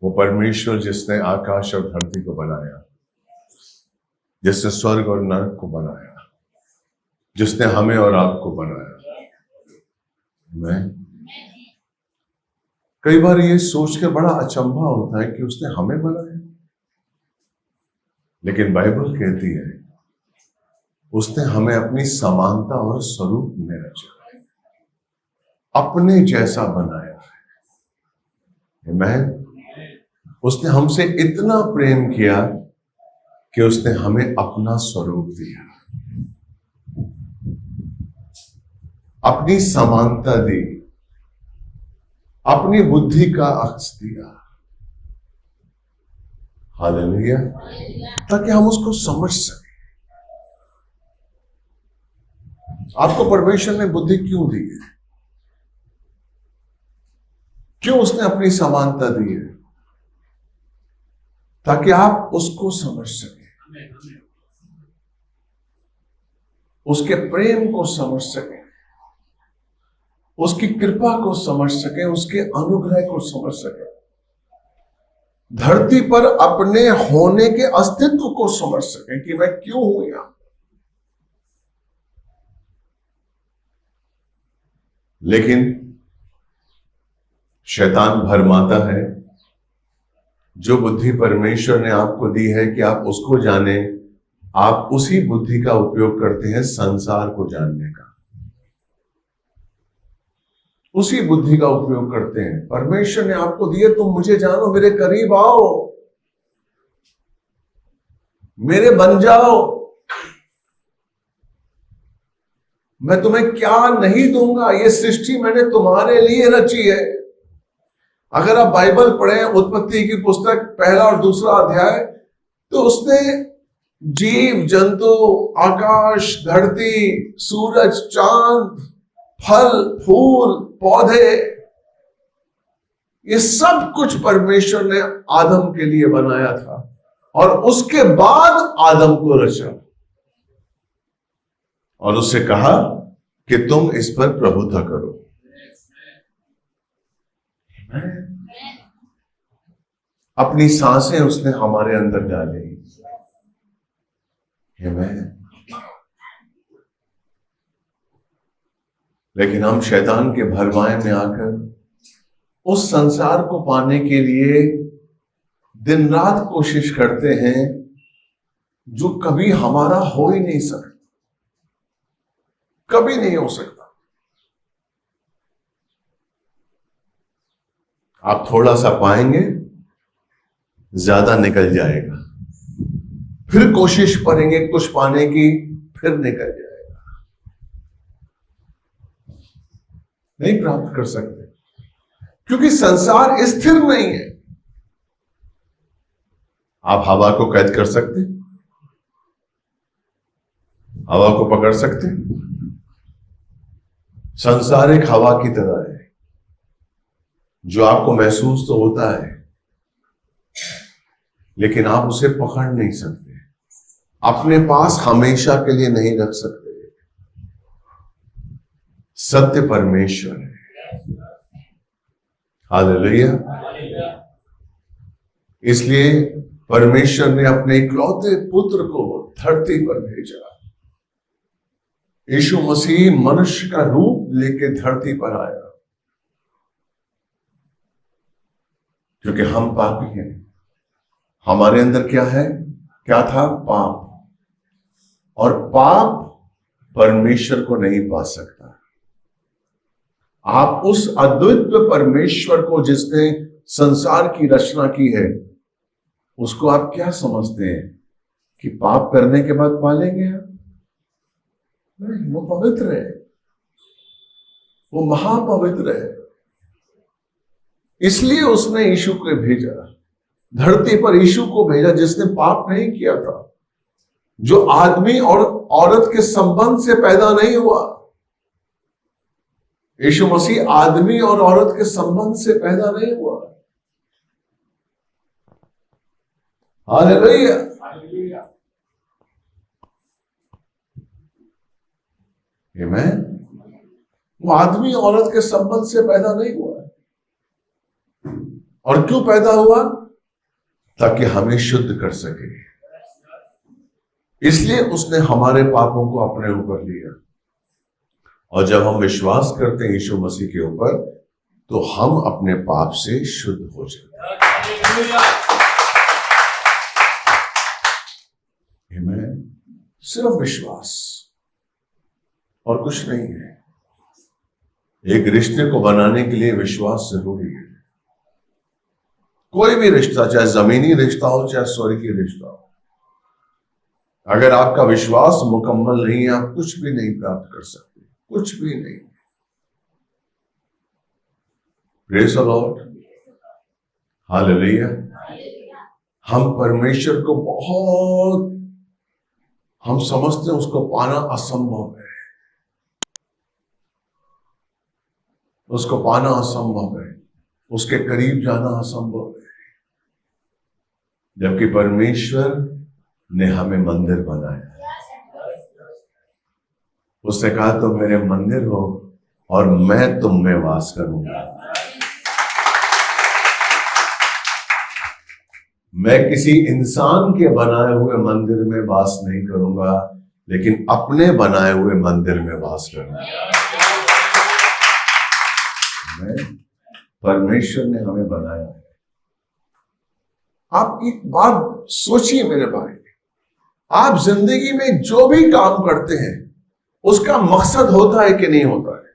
वो परमेश्वर जिसने आकाश और धरती को बनाया, जिसने स्वर्ग और नरक को बनाया, जिसने हमें और आपको बनाया। मैं कई बार ये सोचकर बड़ा अचंभा होता है कि उसने हमें बनाया, लेकिन बाइबल कहती है उसने हमें अपनी समानता और स्वरूप में रचा, अपने जैसा बनाया है। मैं उसने हमसे इतना प्रेम किया कि उसने हमें अपना स्वरूप दिया, अपनी समानता दी, अपनी बुद्धि का अक्स दिया। हालेलुया। ताकि हम उसको समझ सकें। आपको परमेश्वर ने बुद्धि क्यों दी है? क्यों उसने अपनी समानता दी है? ताकि आप उसको समझ सकें, उसके प्रेम को समझ सकें, उसकी कृपा को समझ सकें, उसके अनुग्रह को समझ सकें, धरती पर अपने होने के अस्तित्व को समझ सकें कि मैं क्यों हूं यहां। लेकिन शैतान भरमाता है, जो बुद्धि परमेश्वर ने आपको दी है कि आप उसको जाने, आप उसी बुद्धि का उपयोग करते हैं संसार को जानने का। उसी बुद्धि का उपयोग करते हैं। परमेश्वर ने आपको दिए, तुम मुझे जानो, मेरे करीब आओ, मेरे बन जाओ, मैं तुम्हें क्या नहीं दूंगा, ये सृष्टि मैंने तुम्हारे लिए रची है। अगर आप बाइबल पढ़ें, उत्पत्ति की पुस्तक पहला और दूसरा अध्याय, तो उसने जीव जंतु, आकाश, धरती, सूरज, चांद, फल, फूल, पौधे, ये सब कुछ परमेश्वर ने आदम के लिए बनाया था और उसके बाद आदम को रचा और उससे कहा कि तुम इस पर प्रभुता करो। अपनी सांसें उसने हमारे अंदर डाली। लेकिन हम शैतान के भरमाए में आकर उस संसार को पाने के लिए दिन रात कोशिश करते हैं, जो कभी हमारा हो ही नहीं सकता, कभी नहीं हो सकता। आप थोड़ा सा पाएंगे, ज्यादा निकल जाएगा, फिर कोशिश करेंगे कुछ पाने की, फिर निकल जाएगा, नहीं प्राप्त कर सकते, क्योंकि संसार स्थिर नहीं है। आप हवा को कैद कर सकते, हवा को पकड़ सकते। संसार एक हवा की तरह है, जो आपको महसूस तो होता है, लेकिन आप उसे पकड़ नहीं सकते, अपने पास हमेशा के लिए नहीं रख सकते। सत्य परमेश्वर है। हालेलुया। इसलिए परमेश्वर ने अपने इकलौते पुत्र को धरती पर भेजा। यीशु मसीह मनुष्य का रूप लेके धरती पर आया, क्योंकि हम पापी हैं। हमारे अंदर क्या है, क्या था? पाप। और पाप परमेश्वर को नहीं पा सकता। आप उस अद्वितीय परमेश्वर को, जिसने संसार की रचना की है, उसको आप क्या समझते हैं कि पाप करने के बाद पालेंगे आप? नहीं, वो पवित्र है, वो महापवित्र है। इसलिए उसने यीशु को भेजा, धरती पर यीशु को भेजा, जिसने पाप नहीं किया था, जो आदमी और औरत के संबंध से पैदा नहीं हुआ। यीशु मसीह आदमी और औरत के संबंध से पैदा नहीं हुआ। हालेलुया। आमीन। वो आदमी औरत के संबंध से पैदा नहीं हुआ। और क्यों पैदा हुआ? ताकि हमें शुद्ध कर सके। इसलिए उसने हमारे पापों को अपने ऊपर लिया। और जब हम विश्वास करते हैं यीशु मसीह के ऊपर, तो हम अपने पाप से शुद्ध हो जाते हैं। आमीन। सिर्फ विश्वास और कुछ नहीं है। एक रिश्ते को बनाने के लिए विश्वास जरूरी है। कोई भी रिश्ता, चाहे जमीनी रिश्ता हो चाहे स्वर्गीय रिश्ता हो, अगर आपका विश्वास मुकम्मल नहीं है, आप कुछ भी नहीं प्राप्त कर सकते, कुछ भी नहीं। Praise the Lord, hallelujah. हम परमेश्वर को बहुत, हम समझते हैं उसको पाना असंभव है, उसको पाना असंभव है, उसके करीब जाना असंभव है। जबकि परमेश्वर ने हमें मंदिर बनाया। उसने कहा तुम मेरे मंदिर हो और मैं तुम में वास करूंगा। मैं किसी इंसान के बनाए हुए मंदिर में वास नहीं करूंगा, लेकिन अपने बनाए हुए मंदिर में वास करूंगा। परमेश्वर ने हमें बनाया है। आप एक बात सोचिए मेरे भाई, आप जिंदगी में जो भी काम करते हैं उसका मकसद होता है कि नहीं होता है?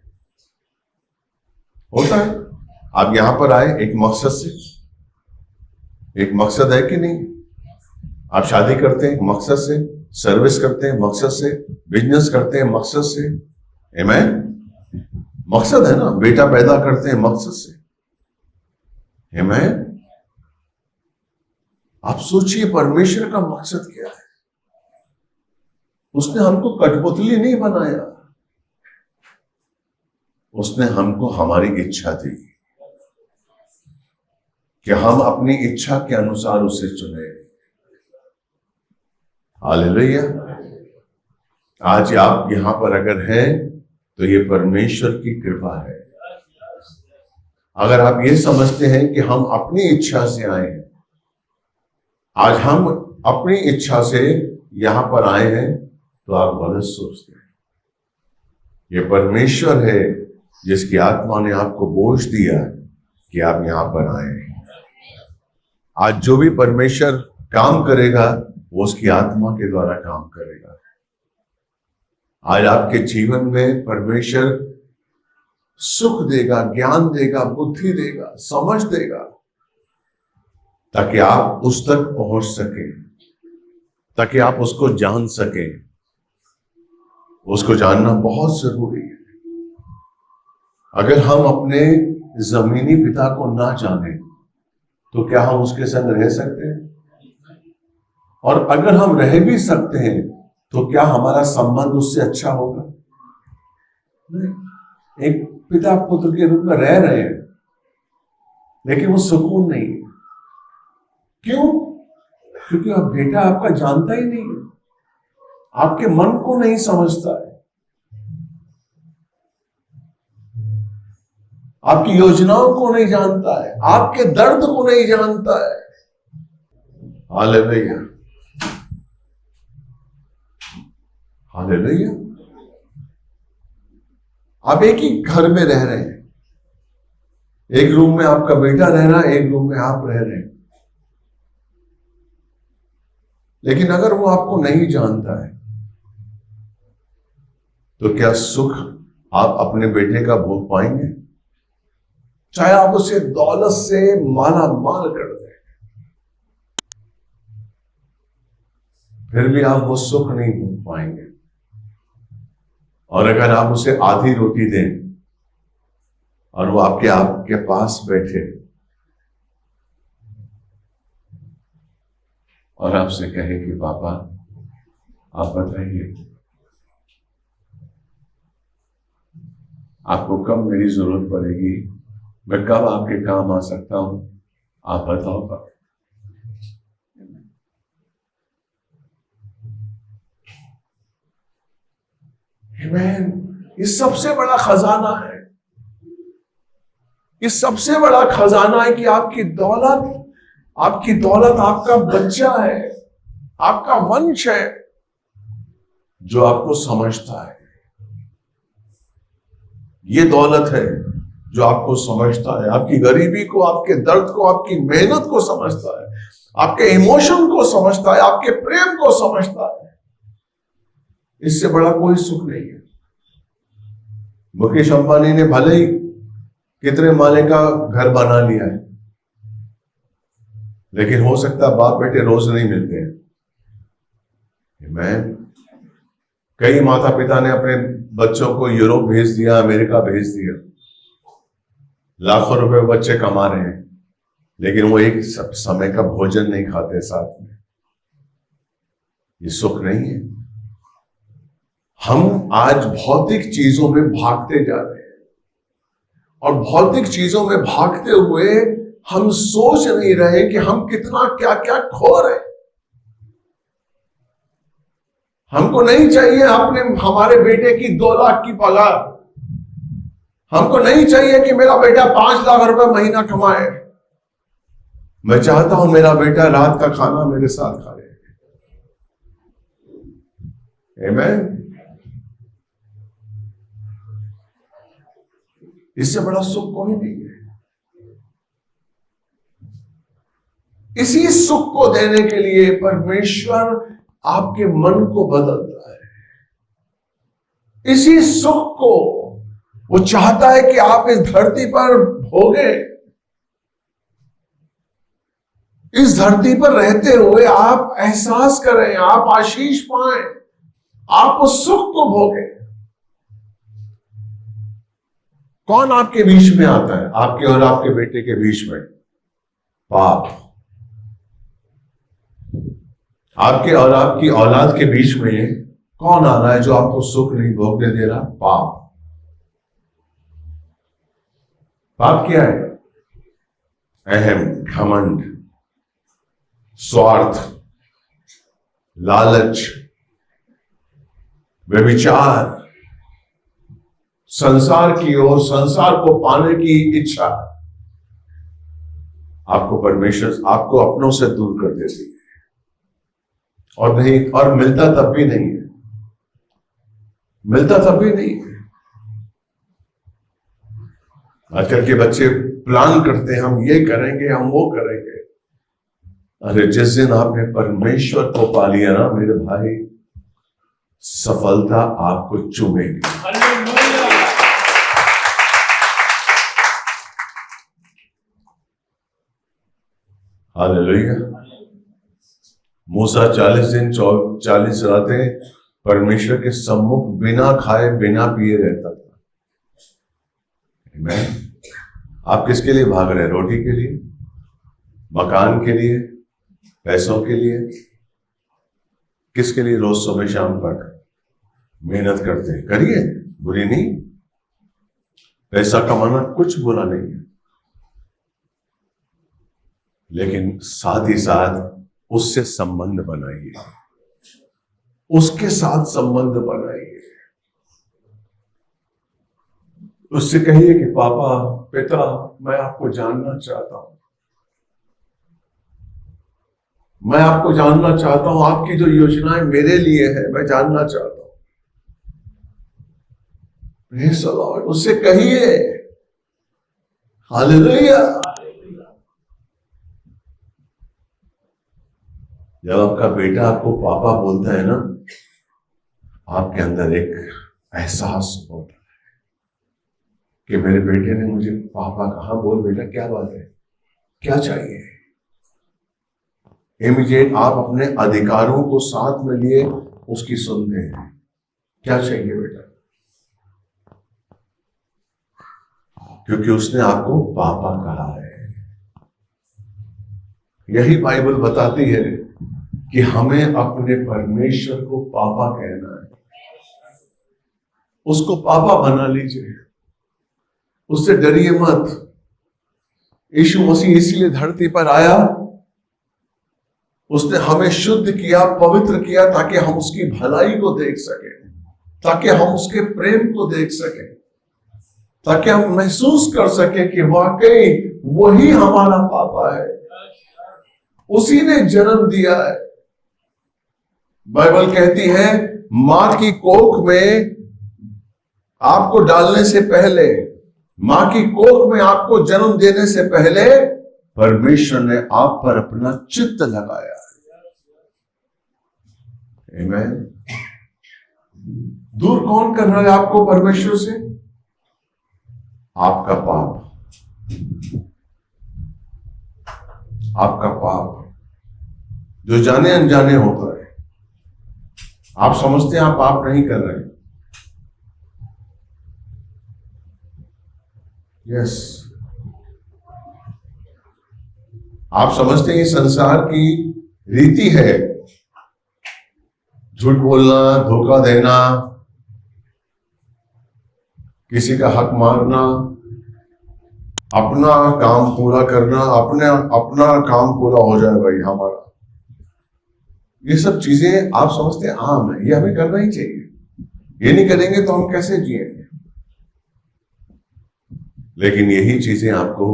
होता है। आप यहां पर आए एक मकसद से, एक मकसद है कि नहीं? आप शादी करते हैं मकसद से, सर्विस करते हैं मकसद से, बिजनेस करते हैं मकसद से। आमीन। मकसद है ना। बेटा पैदा करते हैं मकसद से। आमीन। आप सोचिए परमेश्वर का मकसद क्या है? उसने हमको कठपुतली नहीं बनाया, उसने हमको हमारी इच्छा दी कि हम अपनी इच्छा के अनुसार उसे चुने। हालेलुया। आज आप यहां पर अगर हैं तो ये परमेश्वर की कृपा है। अगर आप ये समझते हैं कि हम अपनी इच्छा से आए हैं, आज हम अपनी इच्छा से यहां पर आए हैं, तो आप गलत सोचते हैं। ये परमेश्वर है जिसकी आत्मा ने आपको बोझ दिया कि आप यहां पर आए हैं। आज जो भी परमेश्वर काम करेगा वो उसकी आत्मा के द्वारा काम करेगा। आज आपके जीवन में परमेश्वर सुख देगा, ज्ञान देगा, बुद्धि देगा, समझ देगा, ताकि आप उस तक पहुंच सके, ताकि आप उसको जान सके। उसको जानना बहुत जरूरी है। अगर हम अपने जमीनी पिता को ना जाने तो क्या हम उसके संग रह सकते हैं? और अगर हम रह भी सकते हैं तो क्या हमारा संबंध उससे अच्छा होगा? नहीं। एक पिता पुत्र के रूप में रह रहे हैं, लेकिन वो सुकून नहीं है। क्यों? क्योंकि अब बेटा आपका जानता ही नहीं है, आपके मन को नहीं समझता है, आपकी योजनाओं को नहीं जानता है, आपके दर्द को नहीं जानता है। Hallelujah, hallelujah. आप एक ही घर में रह रहे हैं, एक रूम में आपका बेटा रह रहा है, एक रूम में आप रह रहे हैं, लेकिन अगर वो आपको नहीं जानता है तो क्या सुख आप अपने बेटे का भोग पाएंगे? चाहे आप उसे दौलत से माला माल कर दें, फिर भी आप वो सुख नहीं भोग पाएंगे। और अगर आप उसे आधी रोटी दें और वो आपके पास बैठे और आपसे कहे कि पापा आप बताइए आपको कब मेरी जरूरत पड़ेगी, मैं कब आपके काम आ सकता हूं, आप बताओ पापा। आमीन। ये सबसे बड़ा खजाना है। ये सबसे बड़ा खजाना है कि आपकी दौलत आपका बच्चा है, आपका वंश है जो आपको समझता है। ये दौलत है जो आपको समझता है, आपकी गरीबी को, आपके दर्द को, आपकी मेहनत को समझता है, आपके इमोशन को समझता है, आपके प्रेम को समझता है। इससे बड़ा कोई सुख नहीं है। मुकेश अंबानी ने भले ही कितने माले का घर बना लिया है, लेकिन हो सकता है बाप बेटे रोज नहीं मिलते हैं। कई माता पिता ने अपने बच्चों को यूरोप भेज दिया, अमेरिका भेज दिया, लाखों रुपए बच्चे कमा रहे हैं, लेकिन वो एक समय का भोजन नहीं खाते साथ में। ये सुख नहीं है। हम आज भौतिक चीजों में भागते जा रहे हैं, और भौतिक चीजों में भागते हुए हम सोच नहीं रहे कि हम कितना क्या क्या खो रहे हैं। हमको नहीं चाहिए हमारे बेटे की 2 लाख की पगार। हमको नहीं चाहिए कि मेरा बेटा 5 लाख रुपए महीना कमाए। मैं चाहता हूं मेरा बेटा रात का खाना मेरे साथ खाए। आमीन। इससे बड़ा सुख कोई नहीं है। इसी सुख को देने के लिए परमेश्वर आपके मन को बदलता है। इसी सुख को वो चाहता है कि आप इस धरती पर भोगे। इस धरती पर रहते हुए आप एहसास करें, आप आशीष पाएं, आप उस सुख को भोगे। कौन आपके बीच में आता है? आपके और आपके बेटे के बीच में पाप। आपके और आपकी औलाद के बीच में कौन आ रहा है जो आपको सुख नहीं भोगने दे रहा? पाप। पाप क्या है? अहम, घमंड, स्वार्थ, लालच, व्यभिचार, संसार की ओर, संसार को पाने की इच्छा आपको परमेश्वर आपको अपनों से दूर कर देती है, और मिलता तब भी नहीं है। मिलता तब भी नहीं है। आजकल के बच्चे प्लान करते हैं, हम ये करेंगे, हम वो करेंगे। अरे जिस दिन आपने परमेश्वर को पा लिया ना मेरे भाई, सफलता आपको चूमेगी। हालेलुया। मूसा 40 दिन 40 रातें परमेश्वर के सम्मुख बिना खाए बिना पिए रहता था। आप किसके लिए भाग रहे हैं? रोटी के लिए, मकान के लिए, पैसों के लिए? किसके लिए रोज सुबह शाम तक मेहनत करते हैं? करिए, बुरी नहीं। पैसा कमाना कुछ बुरा नहीं है, लेकिन साथ ही साथ उससे संबंध बनाइए, उसके साथ संबंध बनाइए। उससे कहिए कि पापा, पिता, मैं आपको जानना चाहता हूं, मैं आपको जानना चाहता हूं, आपकी जो योजनाएं मेरे लिए है मैं जानना चाहता हूं। Praise the Lord. उससे कहिए। हालेलुया। जब आपका बेटा आपको पापा बोलता है ना, आपके अंदर एक एहसास होता है कि मेरे बेटे ने मुझे पापा कहा। बोल बेटा, क्या बात है, क्या चाहिए? इमीडिएट आप अपने अधिकारों को साथ में लिए उसकी सुनते हैं। क्या चाहिए बेटा? क्योंकि उसने आपको पापा कहा है। यही बाइबल बताती है कि हमें अपने परमेश्वर को पापा कहना है। उसको पापा बना लीजिए, उससे डरिए मत। यीशु मसीह इसीलिए धरती पर आया, उसने हमें शुद्ध किया, पवित्र किया, ताकि हम उसकी भलाई को देख सकें, ताकि हम उसके प्रेम को देख सकें, ताकि हम महसूस कर सके कि वाकई वही हमारा पापा है, उसी ने जन्म दिया है। बाइबल कहती है मां की कोख में आपको डालने से पहले, मां की कोख में आपको जन्म देने से पहले परमेश्वर ने आप पर अपना चित्त लगाया है। आमीन। दूर कौन कर रहा है आपको परमेश्वर से? आपका पाप, आपका पाप जो जाने अनजाने होता है। आप समझते हैं आप पाप नहीं कर रहे, यस। आप समझते हैं ये संसार की रीति है, झूठ बोलना, धोखा देना, किसी का हक मारना, अपना काम पूरा करना, अपना काम पूरा हो जाए भाई हमारा, ये सब चीजें आप समझते हैं आम है, ये हमें करना ही चाहिए। ये नहीं करेंगे तो हम कैसे जिएंगे? लेकिन यही चीजें आपको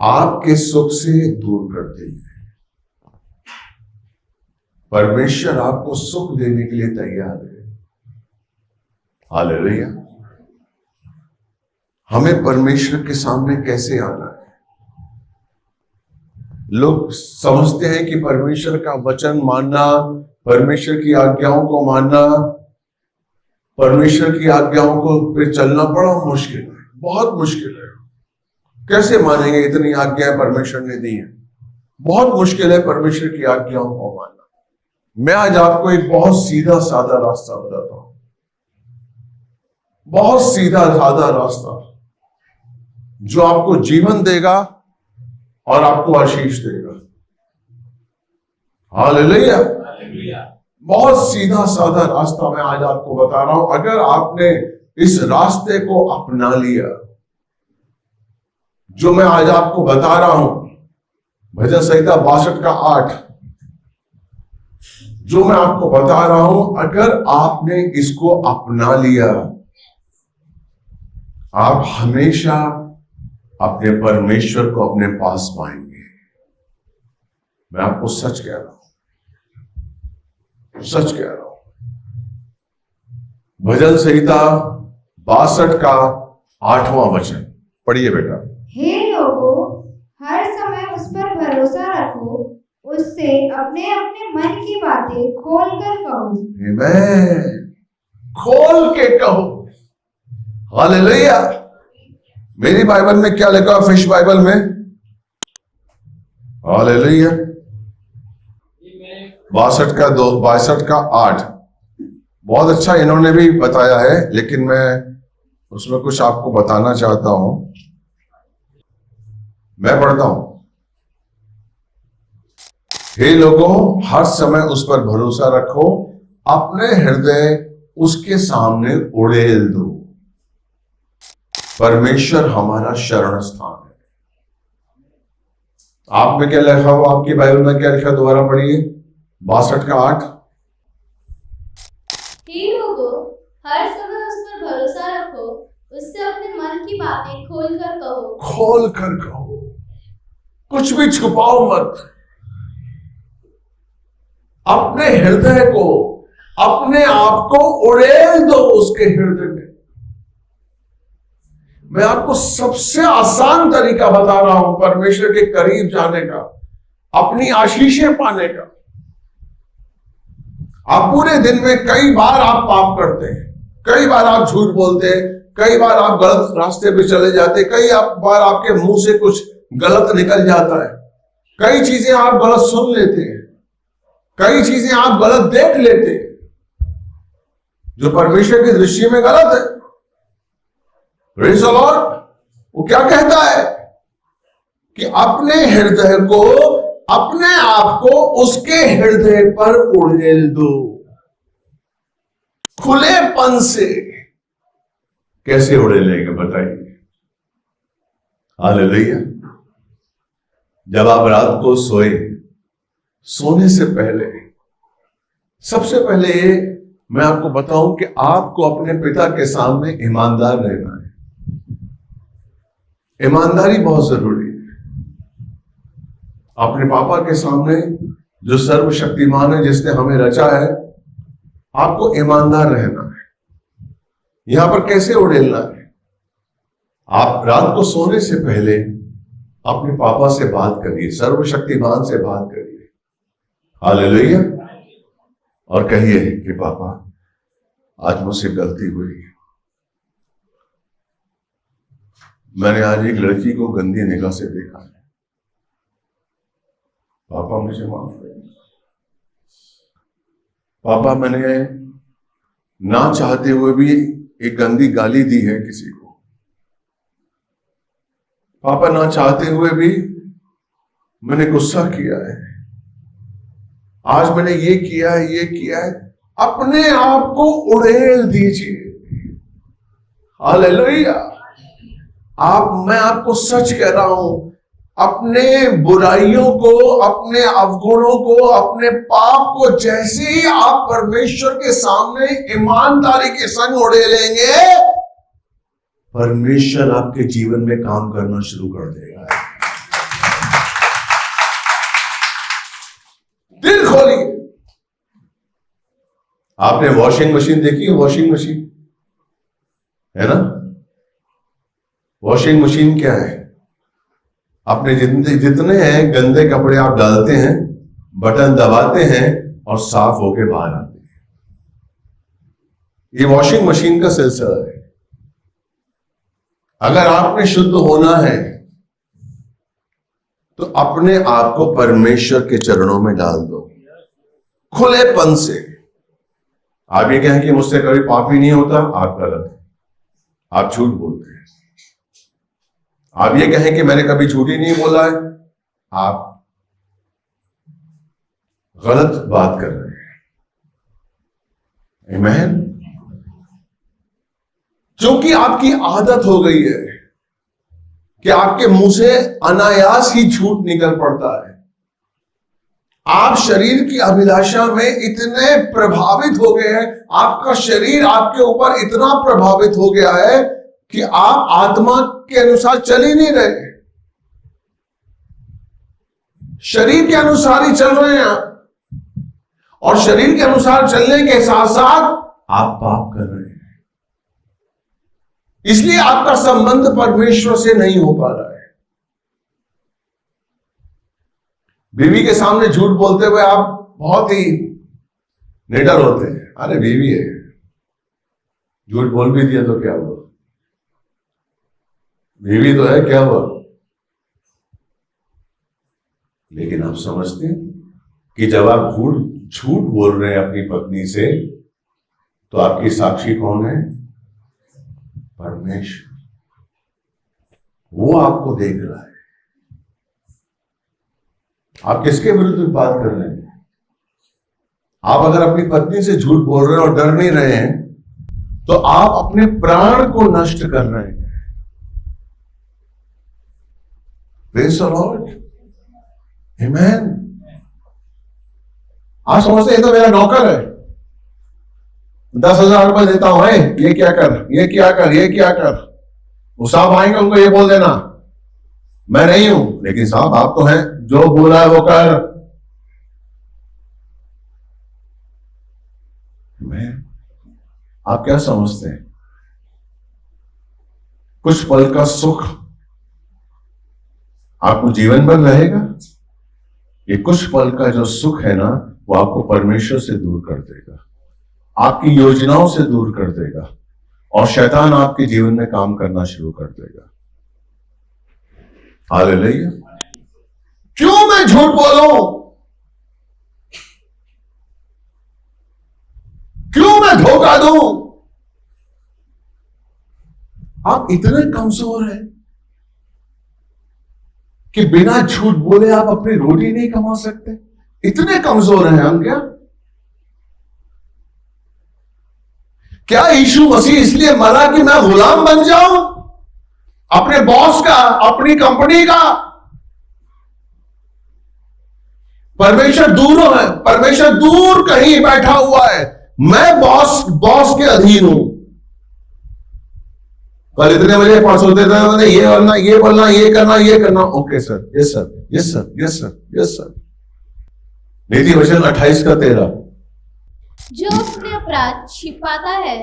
आपके सुख से दूर करती है। परमेश्वर आपको सुख देने के लिए तैयार है। हालेलुया। हमें परमेश्वर के सामने कैसे आना है? लोग समझते हैं कि परमेश्वर का वचन मानना, परमेश्वर की आज्ञाओं को मानना, परमेश्वर की आज्ञाओं को पे चलना बड़ा मुश्किल है, बहुत मुश्किल है। कैसे मानेंगे? इतनी आज्ञाएं परमेश्वर ने दी हैं, बहुत मुश्किल है परमेश्वर की आज्ञाओं को मानना। मैं आज आपको एक बहुत सीधा साधा रास्ता बताता हूं, बहुत सीधा साधा रास्ता जो आपको जीवन देगा और आपको आशीष देगा। हालेलुया। बहुत सीधा साधा रास्ता मैं आज आपको बता रहा हूं। अगर आपने इस रास्ते को अपना लिया, जो मैं आज आपको बता रहा हूं, भजन संहिता 62 का 8, जो मैं आपको बता रहा हूं, अगर आपने इसको अपना लिया, आप हमेशा अपने परमेश्वर को अपने पास पाएंगे। मैं आपको सच कह रहा हूं, सच कह रहा हूं। भजन संहिता 62 का 8वां वचन पढ़िए बेटा। हे लोगों, हर समय उस पर भरोसा रखो, उससे अपने अपने मन की बातें खोल कर कहो। आमीन। खोल के कहो। हालेलुया। मेरी बाइबल में क्या लिखा है? फिश बाइबल में, हालेलुया, 62 का 8। बहुत अच्छा इन्होंने भी बताया है, लेकिन मैं उसमें कुछ आपको बताना चाहता हूं। मैं पढ़ता हूं। हे लोगों, हर समय उस पर भरोसा रखो, अपने हृदय उसके सामने उड़ेल दो। परमेश्वर हमारा शरण स्थान है। आप में क्या लिखा हुआ? आपकी बाइबल में क्या लिखा? दोबारा पढ़िए, 62 का 8। हे लोगों, हर समय उस पर भरोसा रखो, उससे अपने मन की बातें खोल कर कहो। खोल कर कहो, कुछ भी छुपाओ मत। अपने हृदय को, अपने आप को उड़ेल दो उसके हृदय में। मैं आपको सबसे आसान तरीका बता रहा हूं परमेश्वर के करीब जाने का, अपनी आशीषें पाने का। आप पूरे दिन में कई बार आप पाप करते हैं, कई बार आप झूठ बोलते हैं, कई बार आप गलत रास्ते पे चले जाते हैं, कई बार आपके मुंह से कुछ गलत निकल जाता है, कई चीजें आप गलत सुन लेते हैं, कई चीजें आप गलत देख लेते हैं, जो परमेश्वर की दृष्टि में गलत है। Praise the Lord. वो क्या कहता है कि अपने हृदय को, अपने आप को उसके हृदय पर उड़ेल दो। खुलेपन से कैसे उड़ेलेंगे बताइए? हालेलुया। जब आप रात को सोने से पहले, सबसे पहले मैं आपको बताऊं कि आपको अपने पिता के सामने ईमानदार रहना है। ईमानदारी बहुत जरूरी है। अपने पापा के सामने, जो सर्वशक्तिमान है, जिसने हमें रचा है, आपको ईमानदार रहना है। यहां पर कैसे उड़ेलना है? आप रात को सोने से पहले अपने पापा से बात करिए, सर्वशक्तिमान से बात करिए। हालेलुया। और कहिए कि पापा, आज मुझसे गलती हुई, मैंने आज एक लड़की को गंदी निगाह से देखा है, पापा मुझे माफ करें। पापा, मैंने ना चाहते हुए भी एक गंदी गाली दी है किसी को। पापा, ना चाहते हुए भी मैंने गुस्सा किया है, आज मैंने ये किया है, ये किया है। अपने आप को उड़ेल दीजिए। हालेलुया। मैं आपको सच कह रहा हूं, अपने बुराइयों को, अपने अवगुणों को, अपने पाप को जैसे ही आप परमेश्वर के सामने ईमानदारी के संग उड़ेलेंगे, परमेश्वर आपके जीवन में काम करना शुरू कर देगा। दिल खोलिए। आपने वॉशिंग मशीन देखी है? वॉशिंग मशीन है ना? वॉशिंग मशीन क्या है? अपने जितने हैं गंदे कपड़े आप डालते हैं, बटन दबाते हैं और साफ होके बाहर आते हैं। ये वॉशिंग मशीन का सिलसिला है। अगर आपने शुद्ध होना है तो अपने आप को परमेश्वर के चरणों में डाल दो, खुलेपन से। आप ये कहें कि मुझसे कभी पाप ही नहीं होता, आप गलत हैं, आप झूठ बोलते हैं। आप ये कहें कि मैंने कभी झूठ ही नहीं बोला है, आप गलत बात कर रहे हैं। आमीन। क्योंकि आपकी आदत हो गई है कि आपके मुंह से अनायास ही झूठ निकल पड़ता है। आप शरीर की अभिलाषा में इतने प्रभावित हो गए हैं, आपका शरीर आपके ऊपर इतना प्रभावित हो गया है कि आप आत्मा के अनुसार चल ही नहीं रहे, शरीर के अनुसार ही चल रहे हैं आप। और शरीर के अनुसार चलने के साथ साथ आप पाप कर रहे हैं। इसलिए आपका संबंध परमेश्वर से नहीं हो पा रहा है। बीवी के सामने झूठ बोलते हुए आप बहुत ही निडर होते हैं। अरे बीवी है, झूठ बोल भी दिया तो क्या हुआ, बीवी तो है, क्या हुआ। लेकिन आप समझते हैं कि जब आप झूठ बोल रहे हैं अपनी पत्नी से, तो आपकी साक्षी कौन है? परमेश्वर। वो आपको देख रहा है। आप किसके विरुद्ध बात कर रहे हैं? आप अगर अपनी पत्नी से झूठ बोल रहे हैं और डर नहीं रहे हैं, तो आप अपने प्राण को नष्ट कर रहे हैं। Praise the Lord. Amen. आप समझते हैं तो मेरा नौकर है, 10,000 रुपए देता हूं, ये क्या कर, ये क्या कर, ये क्या कर। वो साहब आएंगे, उनको ये बोल देना मैं नहीं हूं, लेकिन साहब आप तो हैं, जो बोला है वो कर। आप क्या समझते हैं कुछ पल का सुख आपको जीवन भर रहेगा? ये कुछ पल का जो सुख है ना, वो आपको परमेश्वर से दूर कर देगा, आपकी योजनाओं से दूर कर देगा, और शैतान आपके जीवन में काम करना शुरू कर देगा। हालेलुया। क्यों मैं झूठ बोलूं? क्यों मैं धोखा दूं? आप इतने कमजोर हैं कि बिना झूठ बोले आप अपनी रोटी नहीं कमा सकते। इतने कमजोर हैं हम क्या यीशु मसीह इसलिए मरा कि मैं गुलाम बन जाऊं अपने बॉस का, अपनी कंपनी का? परमेश्वर दूर है, परमेश्वर दूर कहीं बैठा हुआ है। मैं बॉस के अधीन हूं। कल इतने बजे परसों देते ये करना, ये बोलना, ये करना, ये करना। Okay sir, yes sir, yes sir, yes sir, yes sir. नीति वचन 28:13। जो अपने अपराध छिपाता है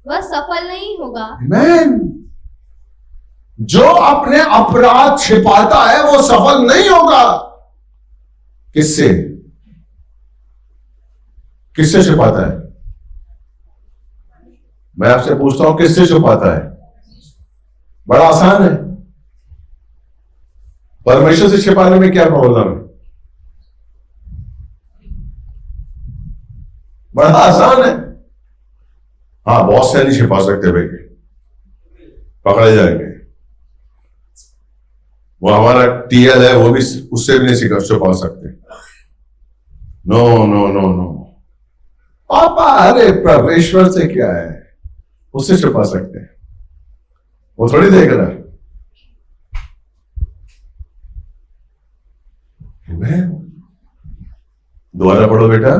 वह सफल नहीं होगा। आमीन। जो अपने अपराध छिपाता है वो सफल नहीं होगा। किससे? किससे छिपाता है? मैं आपसे पूछता हूं, किससे छुपाता है? बड़ा आसान है। परमेश्वर से छिपाने में क्या प्रॉब्लम है? बड़ा आसान है। हाँ, बॉस से नहीं छिपा सकते भाई, पकड़े जाएंगे। वो हमारा टीएल है, वो भी उससे भी नहीं छुपा सकते। No no no no. पापा, अरे परमेश्वर से क्या है, उससे छुपा सकते हैं, वो थोड़ी देख रहा है। दोबारा पढ़ो बेटा।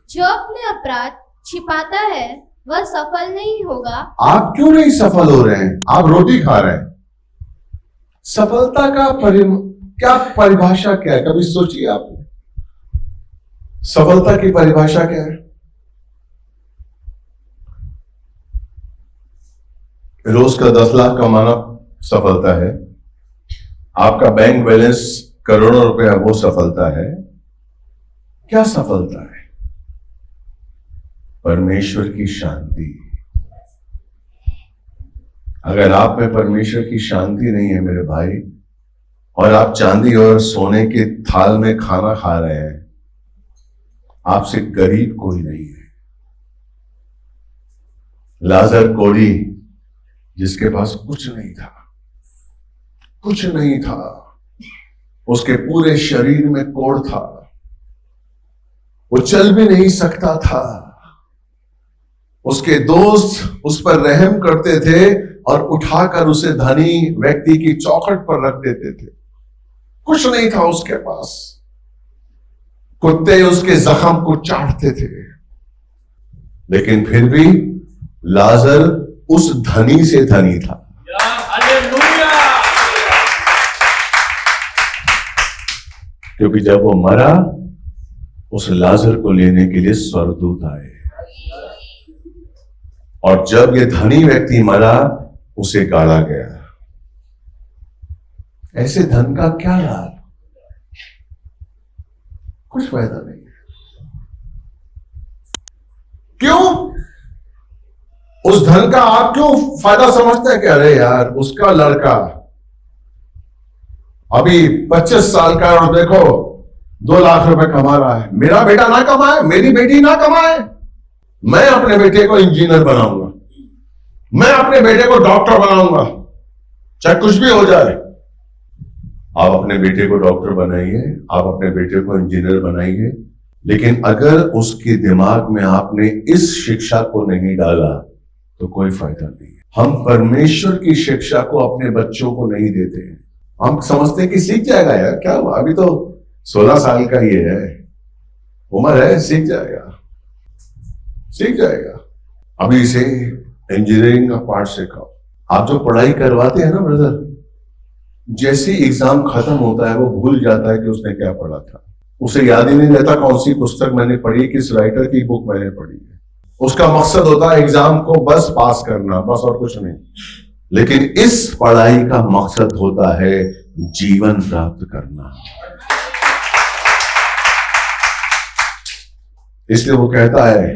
जो अपने अपराध छिपाता है वह सफल नहीं होगा। आप क्यों नहीं सफल हो रहे हैं? आप रोटी खा रहे हैं। सफलता का क्या परिभाषा क्या है? कभी सोचिए आपने सफलता की परिभाषा क्या है? रोज का 10 लाख कमाना सफलता है। आपका बैंक बैलेंस करोड़ों रुपया, वो सफलता है। क्या सफलता है? परमेश्वर की शांति। अगर आप में परमेश्वर की शांति नहीं है मेरे भाई, और आप चांदी और सोने के थाल में खाना खा रहे हैं, आपसे गरीब कोई नहीं है। लाजर कोढ़ी, जिसके पास कुछ नहीं था, कुछ नहीं था, उसके पूरे शरीर में कोढ़ था, वो चल भी नहीं सकता था। उसके दोस्त उस पर रहम करते थे और उठाकर उसे धनी व्यक्ति की चौखट पर रख देते थे। कुछ नहीं था उसके पास, कुत्ते उसके जख्म को चाटते थे, लेकिन फिर भी लाजर उस धनी से धनी था। क्योंकि जब वो मरा, उस लाजर को लेने के लिए स्वर्गदूत आए, और जब ये धनी व्यक्ति मरा, उसे गाड़ा गया। ऐसे धन का क्या लाभ? कुछ फायदा नहीं है। क्यों? उस धन का आप क्यों फायदा समझते हैं कि अरे यार, उसका लड़का अभी 25 साल का है और देखो 2 लाख रुपए कमा रहा है, मेरा बेटा ना कमाए, मेरी बेटी ना कमाए। मैं अपने बेटे को इंजीनियर बनाऊंगा, मैं अपने बेटे को डॉक्टर बनाऊंगा, चाहे कुछ भी हो जाए। आप अपने बेटे को डॉक्टर बनाइए, आप अपने बेटे को इंजीनियर बनाइए, लेकिन अगर उसके दिमाग में आपने इस शिक्षा को नहीं डाला तो कोई फायदा नहीं है। हम परमेश्वर की शिक्षा को अपने बच्चों को नहीं देते हैं। हम समझते हैं कि सीख जाएगा यार, क्या हुआ, अभी तो 16 साल का ये है, उम्र है, सीख जाएगा, सीख जाएगा। अभी इसे इंजीनियरिंग का पार्ट सिखाओ। आप जो पढ़ाई करवाते हैं ना ब्रदर, जैसे एग्जाम खत्म होता है वो भूल जाता है कि उसने क्या पढ़ा था। उसे याद ही नहीं रहता कौन सी पुस्तक मैंने पढ़ी, किस राइटर की बुक मैंने पढ़ी है। उसका मकसद होता है एग्जाम को बस पास करना, बस और कुछ नहीं। लेकिन इस पढ़ाई का मकसद होता है जीवन प्राप्त करना। इसलिए वो कहता है,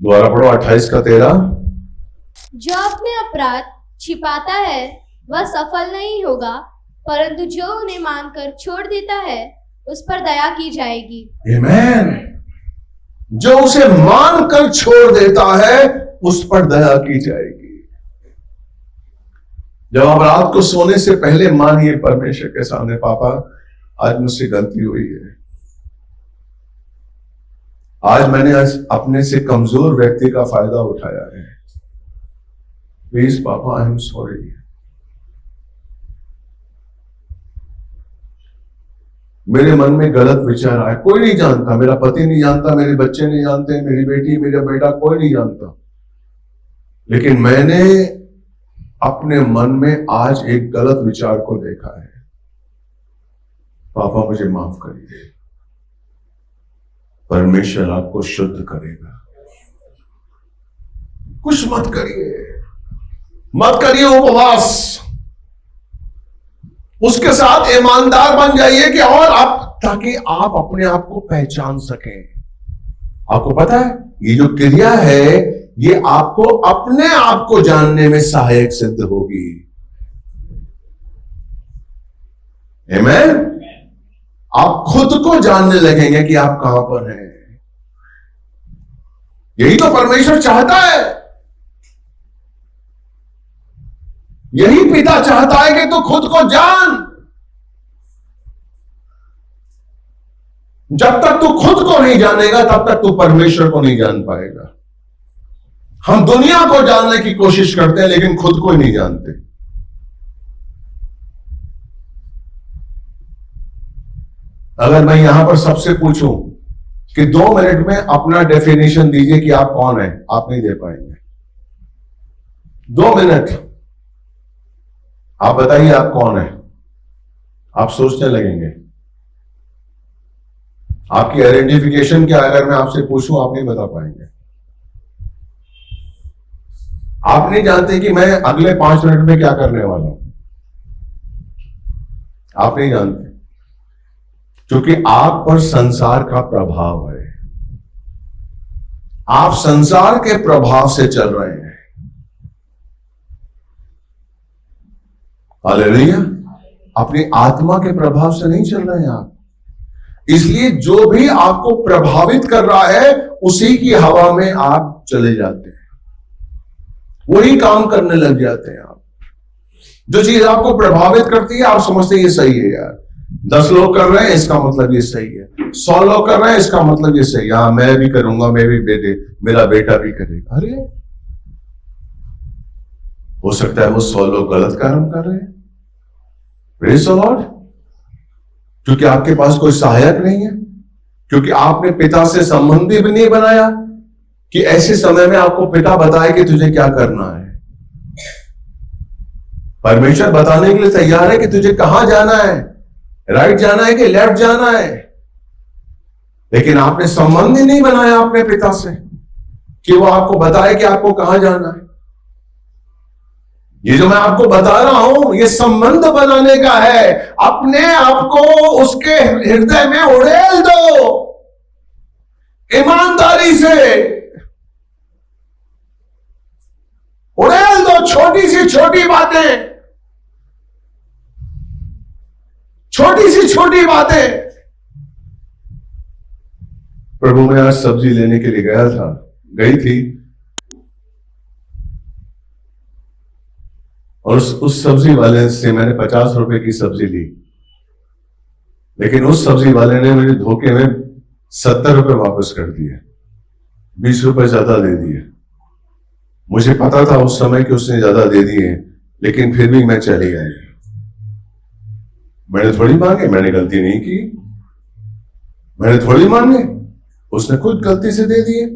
दोबारा पढ़ो 28:13। जो अपने अपराध छिपाता है वह सफल नहीं होगा, परंतु जो उन्हें मानकर छोड़ देता है उस पर दया की जाएगी। आमीन। जो उसे मानकर छोड़ देता है उस पर दया की जाएगी। जब आप रात को सोने से पहले मानिए परमेश्वर के सामने, पापा आज मुझसे गलती हुई है, आज मैंने अपने से कमजोर व्यक्ति का फायदा उठाया है, प्लीज पापा आई एम सॉरी। मेरे मन में गलत विचार आए, कोई नहीं जानता, मेरा पति नहीं जानता, मेरे बच्चे नहीं जानते, मेरी बेटी, मेरा बेटा, कोई नहीं जानता, लेकिन मैंने अपने मन में आज एक गलत विचार को देखा है। पापा मुझे माफ करिए। परमेश्वर आपको शुद्ध करेगा। कुछ मत करिए उपवास। उसके साथ ईमानदार बन जाइए कि और आप, ताकि आप अपने आप को पहचान सकें। आपको पता है ये जो क्रिया है ये आपको अपने आप को जानने में सहायक सिद्ध होगी। आमीन। आप खुद को जानने लगेंगे कि आप कहां पर हैं। यही तो परमेश्वर चाहता है। यही पिता चाहता है कि तू खुद को जान। जब तक तू खुद को नहीं जानेगा तब तक तू परमेश्वर को नहीं जान पाएगा। हम दुनिया को जानने की कोशिश करते हैं लेकिन खुद को ही नहीं जानते। अगर मैं यहां पर सबसे पूछूं कि 2 मिनट में अपना डेफिनेशन दीजिए कि आप कौन हैं, आप नहीं दे पाएंगे। 2 मिनट आप बताइए आप कौन हैं। आप सोचने लगेंगे। आपकी आइडेंटिफिकेशन क्या, अगर मैं आपसे पूछूं आप नहीं बता पाएंगे। आप नहीं जानते कि मैं अगले 5 मिनट में क्या करने वाला हूं। आप नहीं जानते क्योंकि आप पर संसार का प्रभाव है। आप संसार के प्रभाव से चल रहे हैं। हालेलुया। अपनी आत्मा के प्रभाव से नहीं चल रहे हैं आप। इसलिए जो भी आपको प्रभावित कर रहा है उसी की हवा में आप चले जाते हैं, वही काम करने लग जाते हैं आप। जो चीज आपको प्रभावित करती है आप समझते हैं ये सही है यार, 10 लोग कर रहे हैं इसका मतलब ये सही है, 100 लोग कर रहे हैं इसका मतलब ये सही है, हाँ मैं भी करूंगा, मैं भी मेरा बेटा भी करेगा। अरे हो सकता है वो 100 लोग गलत काम कर रहे हैं। Praise the Lord. क्योंकि आपके पास कोई सहायक नहीं है, क्योंकि आपने पिता से संबंधी भी नहीं बनाया कि ऐसे समय में आपको पिता बताए कि तुझे क्या करना है। परमेश्वर बताने के लिए तैयार है कि तुझे कहां जाना है, राइट जाना है कि लेफ्ट जाना है, लेकिन आपने संबंध ही नहीं बनाया अपने पिता से कि वो आपको बताए कि आपको कहां जाना है। ये जो मैं आपको बता रहा हूं ये संबंध बनाने का है। अपने आप को उसके हृदय में उड़ेल दो ईमानदारी से, उड़ेल दो छोटी सी छोटी बातें, छोटी सी छोटी बातें। प्रभु मैं आज सब्जी लेने के लिए गई थी और उस सब्जी वाले से मैंने 50 रुपए की सब्जी ली, लेकिन उस सब्जी वाले ने मुझे धोखे में 70 रुपए वापस कर दिए, 20 रुपए ज्यादा दे दिए। मुझे पता था उस समय कि उसने ज्यादा दे दिए, लेकिन फिर भी मैं चली आई। मैंने थोड़ी मांगे, मैंने गलती नहीं की, मैंने थोड़ी मांगे, उसने खुद गलती से दे दिए।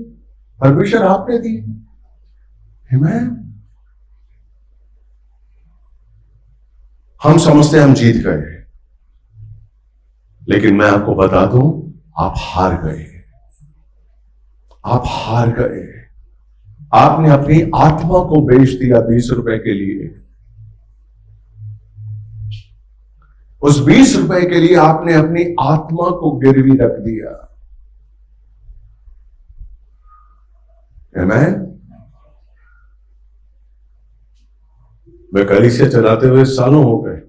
परमेश्वर आपने दिए। आमीन। हम समझते हम जीत गए, लेकिन मैं आपको बता दूं आप हार गए। आप हार गए। आपने अपनी आत्मा को बेच दिया 20 रुपए के लिए। उस 20 रुपए के लिए आपने अपनी आत्मा को गिरवी रख दिया। आमीन। मैं कलीसिया चलाते हुए सालों हो गए।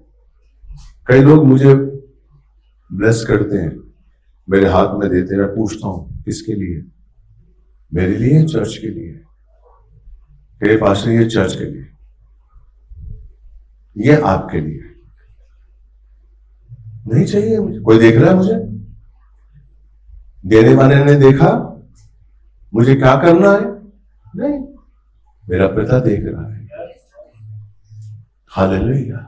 कई लोग मुझे ब्लेस करते हैं, मेरे हाथ में देते हैं। मैं पूछता हूं किसके लिए? मेरे लिए, चर्च के लिए। मेरे पास ये चर्च के लिए, ये आपके लिए नहीं चाहिए मुझे। कोई देख रहा है मुझे? देने वाले ने देखा मुझे क्या करना है? नहीं, मेरा पिता देख रहा है। हालेलुया।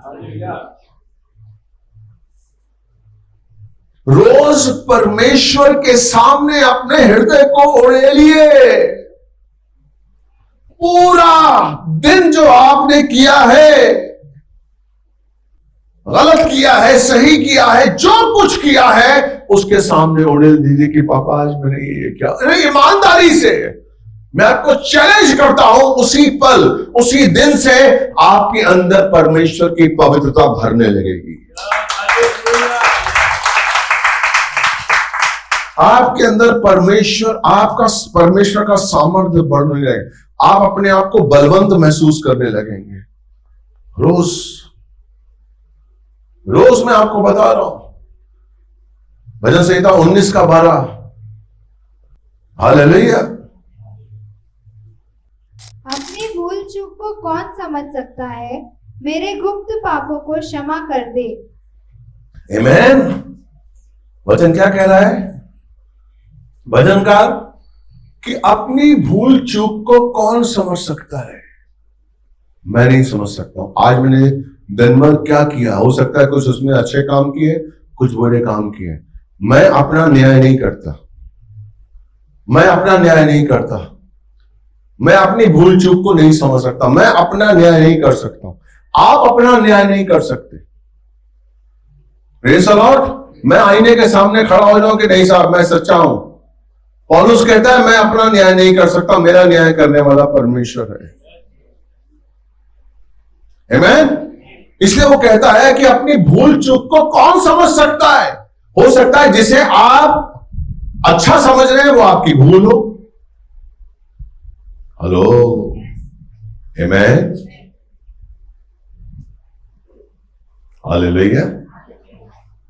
रोज परमेश्वर के सामने अपने हृदय को उड़ेलिए। पूरा दिन जो आपने किया है, गलत किया है, सही किया है, जो कुछ किया है, उसके सामने उड़ेल दीजिए कि पापा आज मैंने ये क्या। अरे ईमानदारी से मैं आपको चैलेंज करता हूं, उसी पल, उसी दिन से आपके अंदर परमेश्वर की पवित्रता भरने लगेगी। आपके अंदर परमेश्वर का सामर्थ्य बढ़ने लगेगा। आप अपने आप को बलवंत महसूस करने लगेंगे। रोज मैं आपको बता रहा हूं, भजन संहिता 19:12। हालेलुया। अपनी भूल चूक को कौन समझ सकता है? मेरे गुप्त पापों को क्षमा कर दे। आमीन। वचन क्या कह रहा है भजनकार? कि अपनी भूल चूक को कौन समझ सकता है? मैं नहीं समझ सकता हूं। आज मैंने दिन भर क्या किया, हो सकता है कुछ उसमें अच्छे काम किए, कुछ बुरे काम किए। मैं अपना न्याय नहीं करता, मैं अपनी भूल चूक को नहीं समझ सकता, मैं अपना न्याय नहीं कर सकता। आप अपना न्याय नहीं कर सकते। Praise the Lord. मैं आईने के सामने खड़ा हो जाऊं कि नहीं साहब मैं सच्चा हूं। पौलुस कहता है मैं अपना न्याय नहीं कर सकता, मेरा न्याय करने वाला परमेश्वर है। आमीन। इसलिए वो कहता है कि अपनी भूल चूक को कौन समझ सकता है? हो सकता है जिसे आप अच्छा समझ रहे हैं वो आपकी भूल हो। हेलो, आमीन, हालेलुया।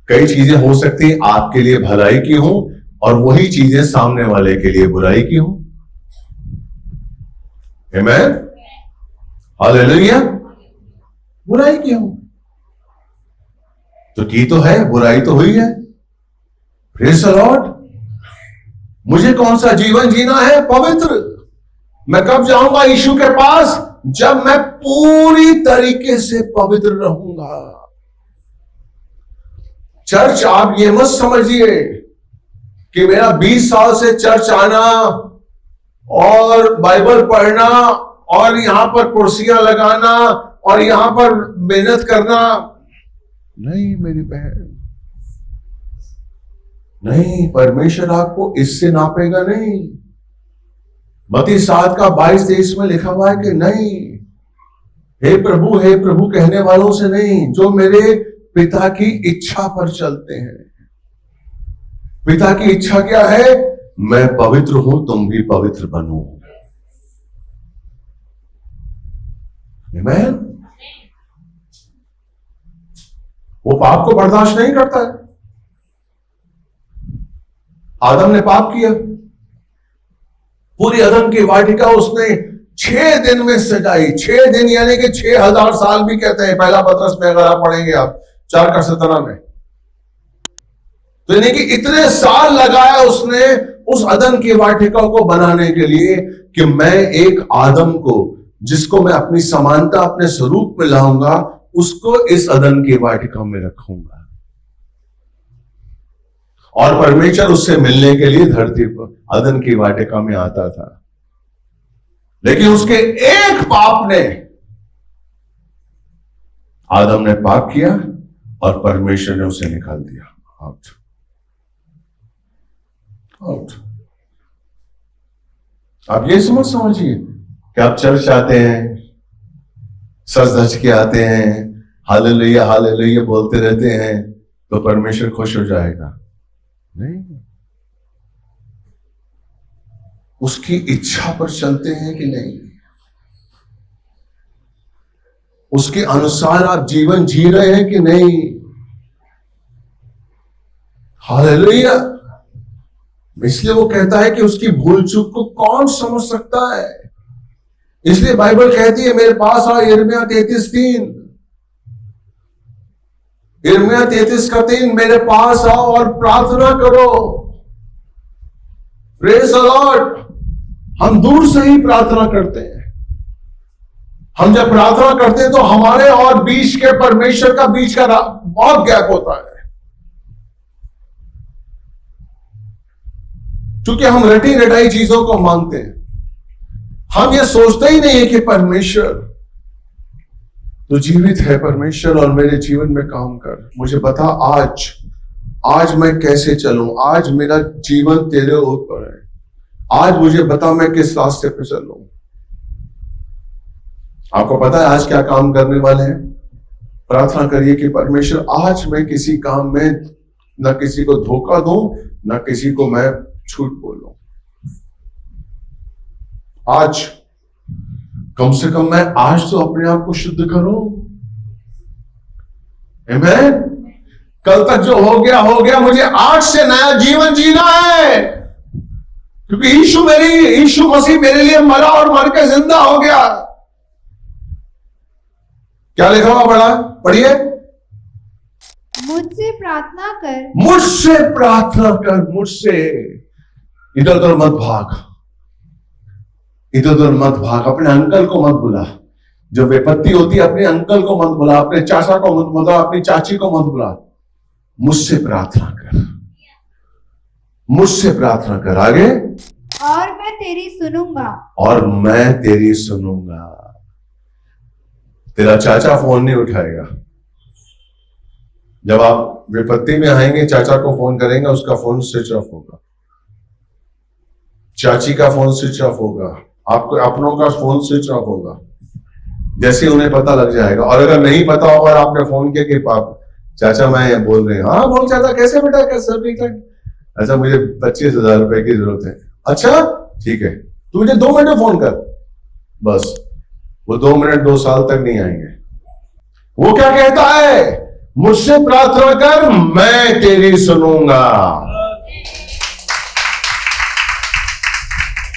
कई चीजें हो सकती हैं आपके लिए भलाई की हो और वही चीजें सामने वाले के लिए बुराई की हो। आमीन, हालेलुया। बुराई की हो तो की तो है, बुराई तो हुई है। Praise the Lord. मुझे कौन सा जीवन जीना है? पवित्र। मैं कब जाऊंगा यीशु के पास? जब मैं पूरी तरीके से पवित्र रहूंगा। चर्च आप ये मत समझिए कि मेरा 20 साल से चर्च आना और बाइबल पढ़ना और यहां पर कुर्सियां लगाना और यहां पर मेहनत करना, नहीं मेरी बहन, नहीं। परमेश्वर आपको इससे नापेगा नहीं। मत्ती 7:22-23 में लिखा हुआ है कि नहीं, हे प्रभु कहने वालों से नहीं, जो मेरे पिता की इच्छा पर चलते हैं। पिता की इच्छा क्या है? मैं पवित्र हूं, तुम भी पवित्र बनो। आमीन। वो पाप को बर्दाश्त नहीं करता है। आदम ने पाप किया, पूरी अदन की वाटिका उसने 6 दिन में सजाई। 6 दिन यानी कि 6000 साल भी कहते हैं। पहला पत्रस में अगर आप पढ़ेंगे आप 4:17 में, तो यानी कि इतने साल लगाया उसने उस अदन की वाटिका को बनाने के लिए कि मैं एक आदम को, जिसको मैं अपनी समानता, अपने स्वरूप में लाऊंगा, उसको इस अदन की वाटिका में रखूंगा। और परमेश्वर उससे मिलने के लिए धरती पर अदन की वाटिका में आता था। लेकिन उसके एक पाप ने, आदम ने पाप किया और परमेश्वर ने उसे निकाल दिया। Out, out. आप ये समझिए कि आप चर्च आते हैं, सज धज के आते हैं, हालेलुया हालेलुया बोलते रहते हैं, तो परमेश्वर खुश हो जाएगा? नहीं। उसकी इच्छा पर चलते हैं कि नहीं? उसके अनुसार आप जीवन जी रहे हैं कि नहीं? हालेलुया। इसलिए वो कहता है कि उसकी भूल चूक को कौन समझ सकता है। इसलिए बाइबल कहती है, मेरे पास आओ, यिर्मयाह 33:3, यिर्मयाह 33:3, मेरे पास आओ और प्रार्थना करो। Praise the Lord. हम दूर से ही प्रार्थना करते हैं। हम जब प्रार्थना करते हैं तो हमारे और बीच के परमेश्वर का बीच का बहुत गैप होता है, क्योंकि हम रटी रटाई चीजों को मांगते हैं। हम ये सोचते ही नहीं है कि परमेश्वर तो जीवित है, परमेश्वर और मेरे जीवन में काम कर, मुझे बता आज मैं कैसे चलूं, आज मेरा जीवन तेरे ऊपर है, आज मुझे बता मैं किस रास्ते पे चलूं। आपको पता है आज क्या काम करने वाले हैं? प्रार्थना करिए कि परमेश्वर आज मैं किसी काम में न किसी को धोखा दूं, न किसी को मैं झूठ बोलूं। आज कम से कम मैं आज तो अपने आप को शुद्ध करूं। आमीन। कल तक जो हो गया, मुझे आज से नया जीवन जीना है, क्योंकि यीशु मसीह मेरे लिए मरा और मर के जिंदा हो गया। क्या लिखा हुआ पढ़ा? पढ़िए। मुझसे प्रार्थना कर, मुझसे प्रार्थना कर, मुझसे। इधर उधर मत भाग, इधर उधर मत भाग, अपने अंकल को मत बुला। जब विपत्ति होती है अपने अंकल को मत बुला, अपने चाचा को मत बुला, अपनी चाची को मत बुला। मुझसे प्रार्थना कर, मुझसे प्रार्थना कर। आगे, और मैं तेरी सुनूंगा, और मैं तेरी सुनूंगा। तेरा चाचा फोन नहीं उठाएगा। जब आप विपत्ति में आएंगे, चाचा को फोन करेंगे, उसका फोन स्विच ऑफ होगा, चाची का फोन स्विच ऑफ होगा, आपको अपनों का फोन स्विच ऑफ होगा, जैसे उन्हें पता लग जाएगा। और अगर नहीं पता होगा और आपने फोन किया कि पाप चाचा मैं बोल रहे हैं, हाँ बोल चाचा, कैसे बेटा, कैसे सब ठीक ठाक? अच्छा मुझे 25,000 रुपए की जरूरत है। अच्छा ठीक है, तू मुझे 2 मिनट में फोन कर। बस वो 2 मिनट 2 साल तक नहीं आएंगे। वो क्या कहता है? मुझसे प्रार्थना कर, मैं तेरी सुनूंगा,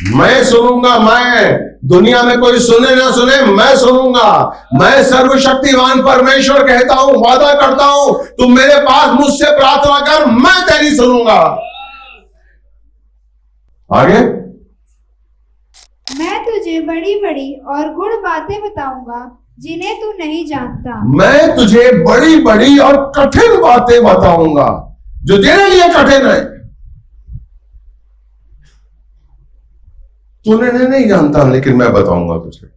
मैं सुनूंगा। मैं दुनिया में कोई सुने ना सुने, मैं सुनूंगा। मैं सर्वशक्तिमान परमेश्वर कहता हूं, वादा करता हूं, तुम मेरे पास मुझसे प्रार्थना कर, मैं तेरी सुनूंगा। आगे, मैं तुझे बड़ी बड़ी और गुड़ बातें बताऊंगा जिन्हें तू नहीं जानता। मैं तुझे बड़ी बड़ी और कठिन बातें बताऊंगा जो तेरे लिए कठिन है, तूने नहीं जानता, लेकिन मैं बताऊंगा तुझे,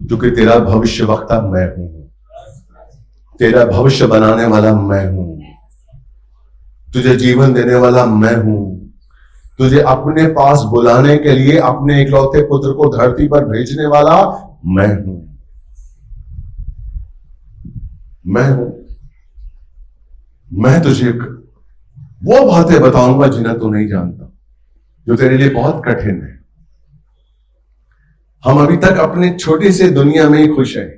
क्योंकि तेरा भविष्यवक्ता मैं हूं, तेरा भविष्य बनाने वाला मैं हूं, तुझे जीवन देने वाला मैं हूं, तुझे अपने पास बुलाने के लिए अपने इकलौते पुत्र को धरती पर भेजने वाला मैं हूं, मैं हूं। मैं तुझे वो बातें बताऊंगा जिन्हें तू नहीं जानता, जो तेरे लिए बहुत कठिन है। हम अभी तक अपने छोटी सी दुनिया में ही खुश हैं।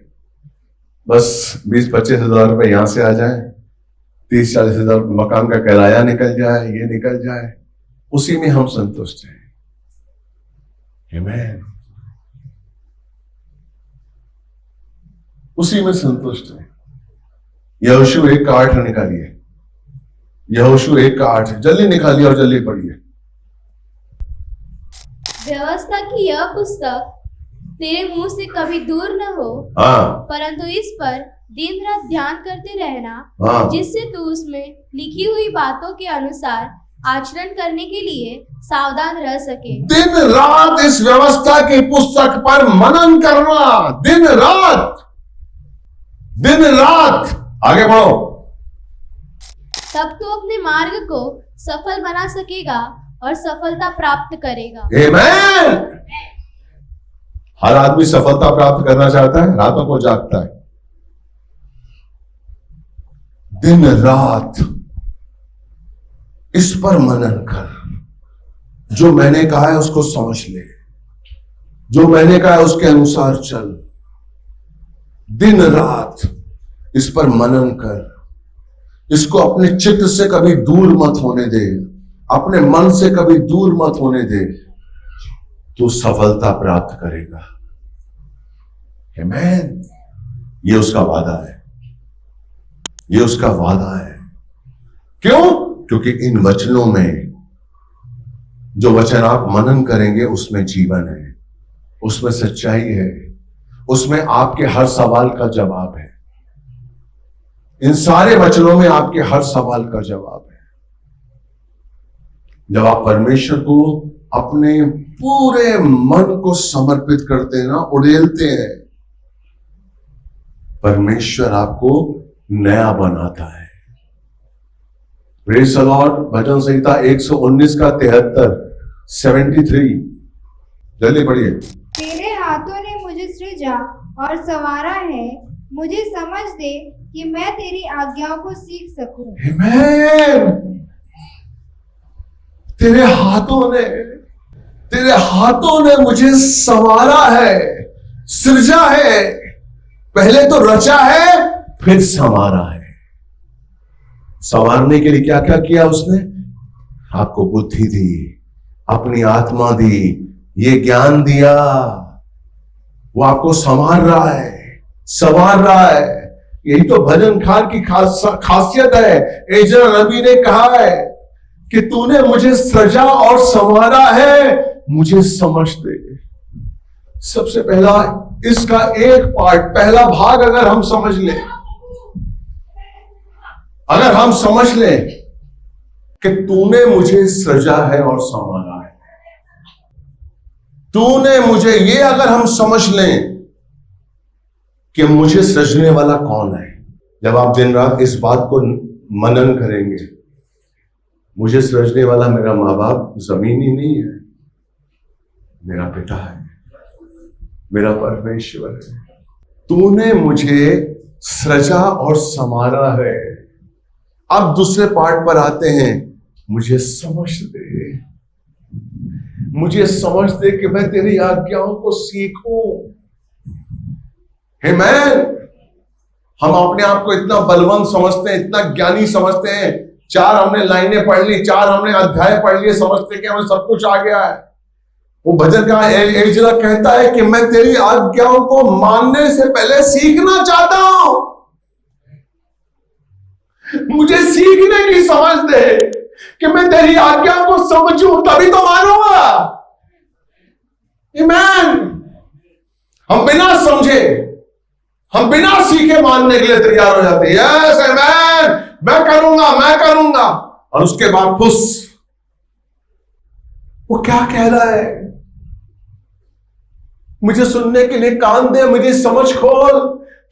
बस 20-25 हजार रुपए यहां से आ जाए, 30-40 हजार मकान का किराया निकल जाए, ये निकल जाए, उसी में हम संतुष्ट हैं। आमीन। उसी में संतुष्ट हैं। यहोशू 1:8 निकालिए, यहोशू 1:8 जल्दी निकालिए और जल्दी पढ़िए। व्यवस्था की यह पुस्तक तेरे मुंह से कभी दूर न हो, हाँ, परंतु इस पर दिन रात ध्यान करते रहना, हाँ, जिससे तू उसमें लिखी हुई बातों के अनुसार आचरण करने के लिए सावधान रह सके। दिन रात इस व्यवस्था की पुस्तक पर मनन करना, दिन रात, दिन रात। आगे बढ़ो। तब तू अपने मार्ग को सफल बना सकेगा और सफलता प्राप्त करेगा। आमीन। हर आदमी सफलता प्राप्त करना चाहता है, रातों को जागता है। दिन रात इस पर मनन कर, जो मैंने कहा है उसको समझ ले, जो मैंने कहा है उसके अनुसार चल। दिन रात इस पर मनन कर, इसको अपने चित्त से कभी दूर मत होने दे, अपने मन से कभी दूर मत होने दे, तू सफलता प्राप्त करेगा। आमीन। ये उसका वादा है, ये उसका वादा है। क्यों? क्योंकि इन वचनों में, जो वचन आप मनन करेंगे, उसमें जीवन है, उसमें सच्चाई है, उसमें आपके हर सवाल का जवाब है। इन सारे वचनों में आपके हर सवाल का जवाब है। जब आप परमेश्वर को अपने पूरे मन को समर्पित करते हैं ना, उड़ेलते हैं, परमेश्वर आपको नया बनाता है। Praise the Lord. भजन संहिता 119 का 73, 73, जल्दी पढ़िए। तेरे हाथों ने मुझे सृजा और संवारा है, मुझे समझ दे कि मैं तेरी आज्ञाओं को सीख सकूं। आमीन। तेरे हाथों ने मुझे संवारा है, सृजा है, पहले तो रचा है फिर संवारा है। संवारने के लिए क्या क्या किया उसने? आपको बुद्धि दी, अपनी आत्मा दी, ये ज्ञान दिया, वो आपको संवार रहा है। यही तो भजनकार की खासियत है। एजरा नबी ने कहा है कि तूने मुझे सृजा और संवारा है, मुझे समझ दे। सबसे पहला इसका एक पार्ट, पहला भाग अगर हम समझ लें कि तूने मुझे सृजा है और संवारा है, तूने मुझे, ये अगर हम समझ लें कि मुझे सृजने वाला कौन है, जब आप दिन रात इस बात को मनन करेंगे, मुझे सृजने वाला मेरा माँ बाप जमीनी नहीं है, मेरा पिता है, मेरा परमेश्वर है। तूने मुझे सृजा और संवारा है। अब दूसरे पार्ट पर आते हैं, मुझे समझ दे कि मैं तेरी आज्ञाओं को सीखूं। आमीन। हम अपने आप को इतना बलवान समझते हैं, इतना ज्ञानी समझते हैं, 4 हमने लाइनें पढ़ ली, 4 हमने अध्याय पढ़ लिए, समझते कि हमें सब कुछ आ गया है। वो भजन का एजरा कहता है कि मैं तेरी आज्ञाओं को मानने से पहले सीखना चाहता हूं। मुझे सीखने की समझ दे कि मैं तेरी आज्ञाओं को समझूं, तभी तो मानूंगा। आमीन। हम बिना समझे, हम बिना सीखे मानने के लिए तैयार हो जाते हैं। यस आमीन, मैं करूंगा, और उसके बाद फुस। वो क्या कह रहा है? मुझे सुनने के लिए कान दे, मुझे समझ खोल,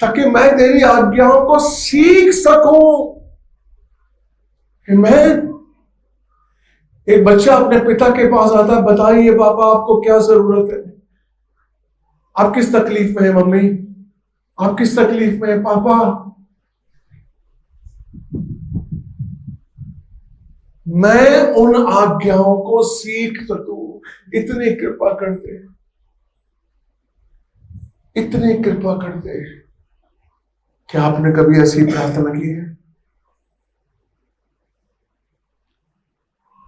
ताकि मैं तेरी आज्ञाओं को सीख सकूं। आमीन। एक बच्चा अपने पिता के पास आता है, बताइए पापा आपको क्या जरूरत है? आप किस तकलीफ में है मम्मी? आप किस तकलीफ में है पापा? मैं उन आज्ञाओं को सीख सकूं। इतनी कृपा कर दे, इतनी कृपा कर दे। क्या आपने कभी ऐसी प्रार्थना की है?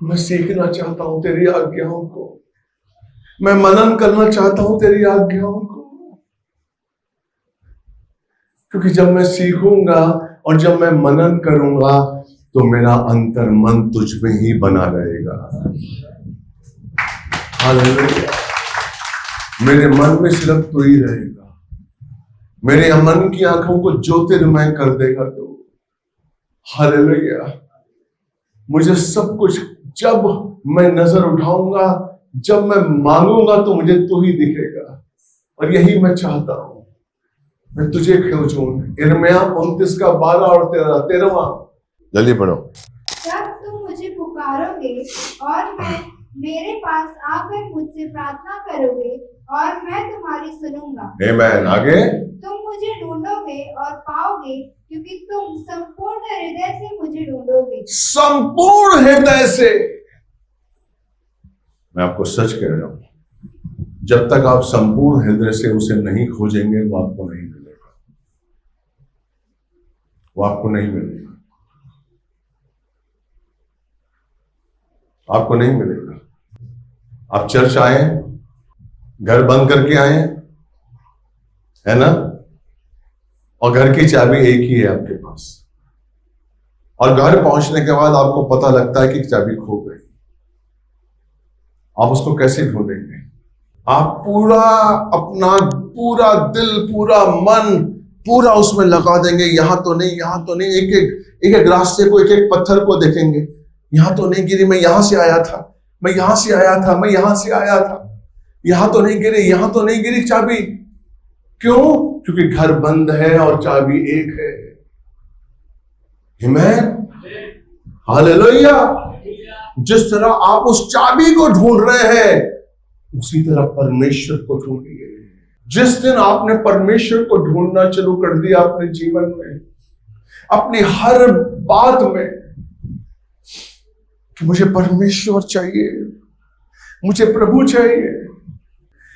मैं सीखना चाहता हूं तेरी आज्ञाओं को, मैं मनन करना चाहता हूं तेरी आज्ञाओं को, क्योंकि जब मैं सीखूंगा और जब मैं मनन करूंगा तो मेरा अंतर मन तुझ में ही बना रहेगा। हालेलुया। मेरे मन में सिर्फ तू ही रहेगा, मेरे मन की आंखों को ज्योतिर्मय कर देगा तू। हालेलुया। मुझे सब कुछ, जब मैं नजर उठाऊंगा, जब मैं मांगूंगा तो मुझे तू ही दिखेगा, और यही मैं चाहता हूं, मैं तुझे खोजूं। यिर्मयाह 29 का 12 और 13वां, जल्दी पढ़ो। जब तुम मुझे पुकारोगे और मेरे पास आकर मुझसे प्रार्थना करोगे और मैं तुम्हारी सुनूंगा। आमीन। आगे, तुम मुझे ढूंढोगे और पाओगे, क्योंकि तुम संपूर्ण हृदय से मुझे ढूंढोगे। संपूर्ण हृदय से। मैं आपको सच कह रहा हूं, जब तक आप संपूर्ण हृदय से उसे नहीं खोजेंगे, वो आपको नहीं मिलेगा, वो आपको नहीं मिलेगा, आपको नहीं मिलेगा। आप चर्च आए, घर बंद करके आए, है ना, और घर की चाबी एक ही है आपके पास, और घर पहुंचने के बाद आपको पता लगता है कि चाबी खो गई। आप उसको कैसे ढूंढेंगे? आप पूरा अपना पूरा दिल, पूरा मन, पूरा उसमें लगा देंगे। यहां तो नहीं, यहां तो नहीं, एक एक रास्ते को, एक एक पत्थर को देखेंगे, यहां तो नहीं गिरी, मैं यहां से आया था, मैं यहां से आया था, मैं यहां से आया था। यहां तो नहीं गिरी, यहां तो नहीं गिरी चाबी। क्यों? क्योंकि घर बंद है और चाबी एक है। आमीन, हालेलुया। जिस तरह आप उस चाबी को ढूंढ रहे हैं, उसी तरह परमेश्वर को ढूंढिए। जिस दिन आपने परमेश्वर को ढूंढना शुरू कर दिया अपने जीवन में, अपनी हर बात में, कि मुझे परमेश्वर चाहिए, मुझे प्रभु चाहिए,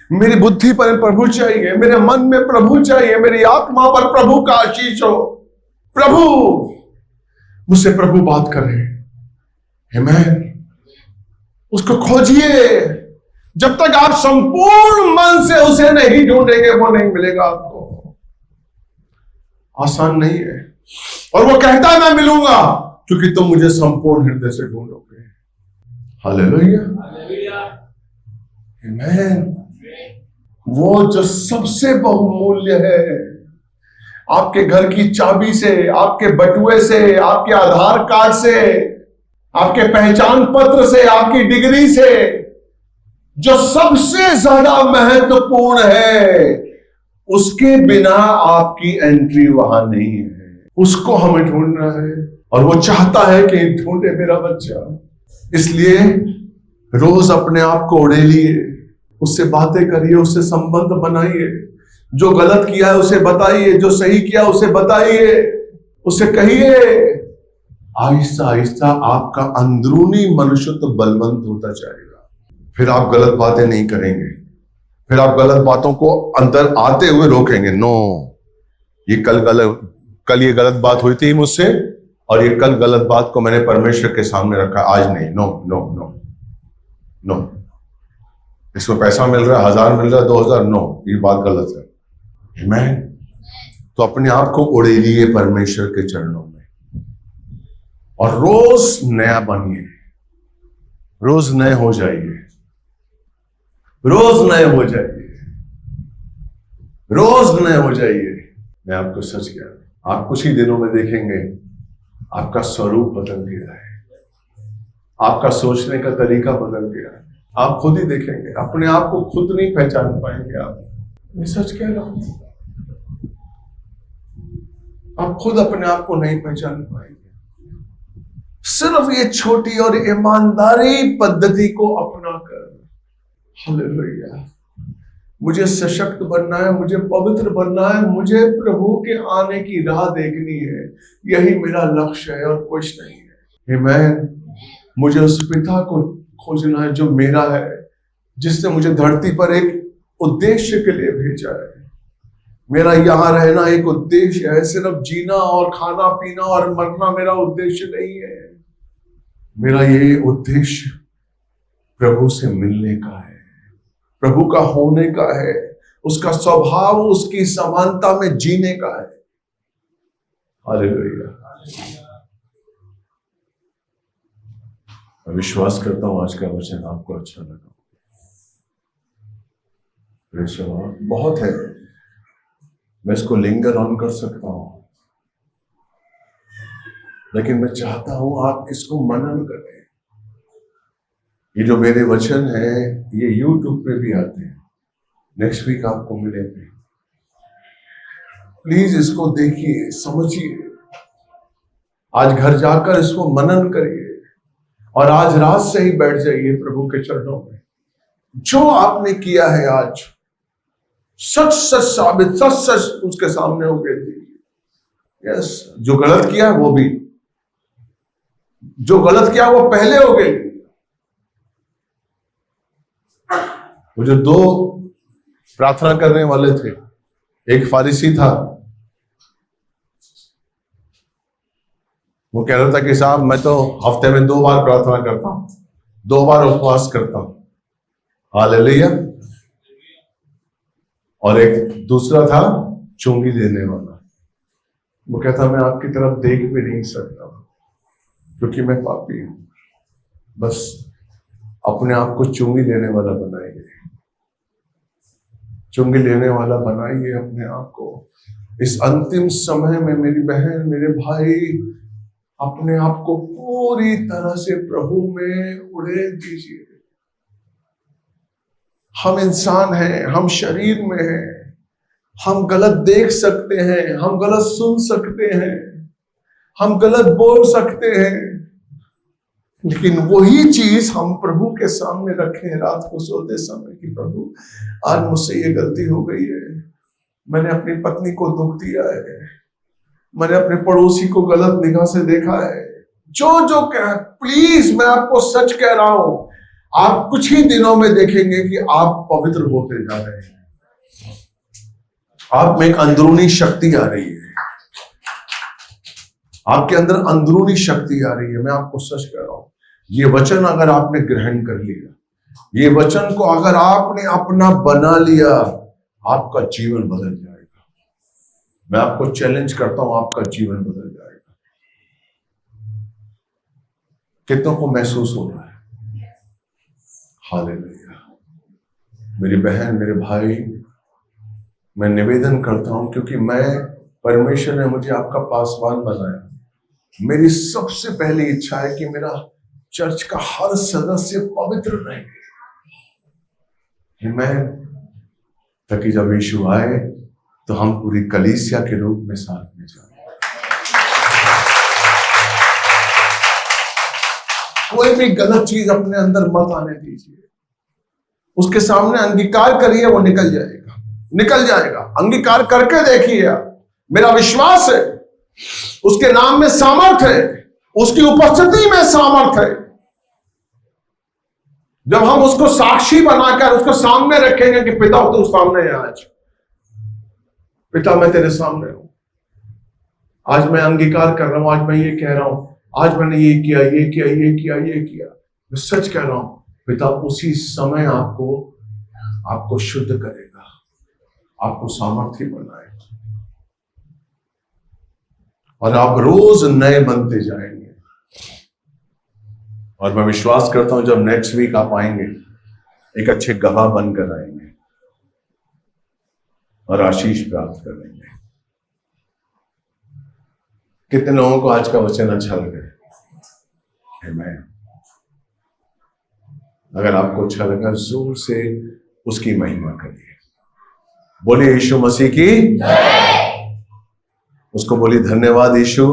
मेरी बुद्धि पर प्रभु चाहिए, मेरे मन में प्रभु चाहिए, मेरी आत्मा पर प्रभु का आशीष हो, प्रभु मुझसे प्रभु बात करे। आमीन। उसको खोजिए। जब तक आप संपूर्ण मन से उसे नहीं ढूंढेंगे, वो नहीं मिलेगा आपको। आसान नहीं है। और वो कहता है मैं मिलूंगा, क्योंकि तुम मुझे संपूर्ण हृदय से ढूंढोगे। हालेलुया, आमीन। वो जो सबसे बहुमूल्य है, आपके घर की चाबी से, आपके बटुए से, आपके आधार कार्ड से, आपके पहचान पत्र से, आपकी डिग्री से, जो सबसे ज्यादा महत्वपूर्ण है, उसके बिना आपकी एंट्री वहां नहीं है। उसको हमें ढूंढना है, और वो चाहता है कि ढूंढे मेरा बच्चा। इसलिए रोज अपने आप को उड़ेलिए, उससे बातें करिए, उससे संबंध बनाइए। जो गलत किया है उसे बताइए, जो सही किया उसे बताइए, उसे कहिए। आहिस्ता आहिस्ता आपका अंदरूनी मनुष्यत्व बलवंत होता जाएगा। फिर आप गलत बातें नहीं करेंगे, फिर आप गलत बातों को अंदर आते हुए रोकेंगे। नो, ये कल ये गलत बात हुई थी मुझसे, और ये कल गलत बात को मैंने परमेश्वर के सामने रखा, आज नहीं। नो नो नो नो, इसमें पैसा मिल रहा है, 1000 मिल रहा है, 2000, नो, ये बात गलत है। आमीन। तो अपने आप को उड़ेलिए परमेश्वर के चरणों में, और रोज नया बनिए, रोज नए हो जाइए, रोज नए हो जाइए, रोज नए हो जाइए। मैं आपको सच कह रहा हूं, आप कुछ ही दिनों में देखेंगे आपका स्वरूप बदल गया है, आपका सोचने का तरीका बदल गया है। आप खुद ही देखेंगे, अपने आप को खुद नहीं पहचान पाएंगे आप। मैं सच कह रहा हूं, आप खुद अपने आप को नहीं पहचान पाएंगे। सिर्फ ये छोटी और ईमानदारी पद्धति को अपनाकर, हालेलुया, मुझे सशक्त बनना है, मुझे पवित्र बनना है, मुझे प्रभु के आने की राह देखनी है, यही मेरा लक्ष्य है और कुछ नहीं है। आमीन। मुझे उस पिता को खोजना है जो मेरा है, जिसने मुझे धरती पर एक उद्देश्य के लिए भेजा है। मेरा यहाँ रहना एक उद्देश्य है, सिर्फ जीना और खाना पीना और मरना मेरा उद्देश्य नहीं है। मेरा ये उद्देश्य प्रभु से मिलने का है, प्रभु का होने का है, उसका स्वभाव, उसकी समानता में जीने का है। हालेलुया। मैं विश्वास करता हूं आज का वचन आपको अच्छा लगा। बहुत है, मैं इसको लिंगर ऑन कर सकता हूं, लेकिन मैं चाहता हूं आप इसको मनन करें। ये जो मेरे वचन है ये YouTube पे भी आते हैं, नेक्स्ट वीक आपको मिलेंगे। प्लीज इसको देखिए, समझिए, आज घर जाकर इसको मनन करिए, और आज रात से ही बैठ जाइए प्रभु के चरणों में। जो आपने किया है आज सच सच साबित, सच सच उसके सामने हो गए थे। यस, जो गलत किया वो भी, जो गलत किया वो पहले हो गए। वो जो 2 प्रार्थना करने वाले थे, एक फारिसी था, वो कह रहा था कि साहब मैं तो हफ्ते में 2 बार प्रार्थना करता हूं, 2 बार उपवास करता हूं। हालेलुया। और एक दूसरा था चुंगी देने वाला, वो कहता मैं आपकी तरफ देख भी नहीं सकता क्योंकि मैं पापी हूं। बस अपने आप को चुंगी लेने वाला बनाइए, चुंगी लेने वाला बनाइए अपने आप को। इस अंतिम समय में मेरी बहन, मेरे भाई, अपने आप को पूरी तरह से प्रभु में उड़ेल दीजिए। हम इंसान हैं, हम शरीर में हैं, हम गलत देख सकते हैं, हम गलत सुन सकते हैं, हम गलत बोल सकते हैं, लेकिन वही चीज हम प्रभु के सामने रखें रात को सोते समय कि प्रभु आज मुझसे ये गलती हो गई है, मैंने अपनी पत्नी को दुख दिया है, मैंने अपने पड़ोसी को गलत निगाह से देखा है, जो कह, प्लीज मैं आपको सच कह रहा हूं, आप कुछ ही दिनों में देखेंगे कि आप पवित्र होते जा रहे हैं। आप में एक अंदरूनी शक्ति आ रही है, आपके अंदर अंदरूनी शक्ति आ रही है। मैं आपको सच कह रहा हूं, ये वचन अगर आपने ग्रहण कर लिया, ये वचन को अगर आपने अपना बना लिया, आपका जीवन बदल जाएगा। मैं आपको चैलेंज करता हूं, आपका जीवन बदल जाएगा। कितनों को महसूस हो रहा है? हालेलुया। मेरी बहन, मेरे भाई, मैं निवेदन करता हूं, क्योंकि परमेश्वर ने मुझे आपका पासवान बनाया, मेरी सबसे पहली इच्छा है कि मेरा चर्च का हर सदस्य पवित्र रहे। आमीन। ताकि जब यीशु आए तो हम पूरी कलीसिया के रूप में साथ में जाए। कोई भी गलत चीज अपने अंदर मत आने दीजिए। उसके सामने अंगीकार करिए, वो निकल जाएगा, निकल जाएगा। अंगीकार करके देखिए। मेरा विश्वास है उसके नाम में सामर्थ है, उसकी उपस्थिति में सामर्थ है। जब हम उसको साक्षी बनाकर उसको सामने रखेंगे कि पिता तू सामने है, आज पिता मैं तेरे सामने हूं, आज मैं अंगीकार कर रहा हूं, आज मैं ये कह रहा हूं, आज मैंने ये किया, ये किया, ये किया, ये किया। मैं सच कह रहा हूं, पिता उसी समय आपको शुद्ध करेगा, आपको सामर्थ्य बनाएगा, और आप रोज नए बनते जाएंगे। और मैं विश्वास करता हूं जब नेक्स्ट वीक आप आएंगे, एक अच्छे गवाह बनकर आएंगे और आशीष प्राप्त करेंगे। कितने लोगों को आज का वचन अच्छा लगे? आमीन। अगर आपको अच्छा लगा, जोर से उसकी महिमा करिए। बोलिए यीशु मसीह की जय। उसको बोलिए धन्यवाद यीशु,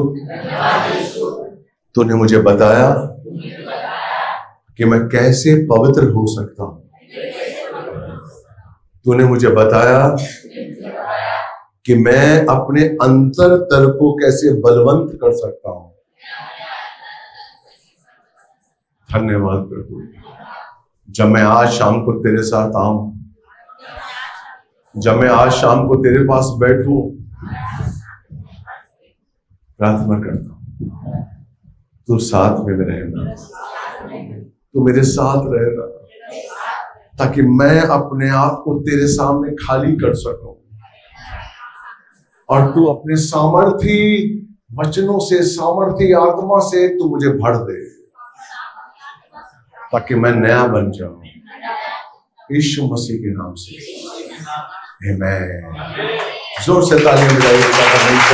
तूने मुझे बताया कि मैं कैसे पवित्र हो सकता हूं। तूने मुझे बताया कि मैं अपने अंतरतर को कैसे बलवंत कर सकता हूं। धन्यवाद प्रभु। जब मैं आज शाम को तेरे साथ आऊं, जब मैं आज शाम को तेरे पास बैठूं, प्रार्थना करता हूं तू साथ में रहना, तू मेरे साथ रहना, ताकि मैं अपने आप को तेरे सामने खाली कर सकूं और तू अपने सामर्थी वचनों से, सामर्थी आत्मा से तू मुझे भर दे, ताकि मैं नया बन जाऊं। यीशु मसीह के नाम से आमीन। जोर से तालियां बजाइए।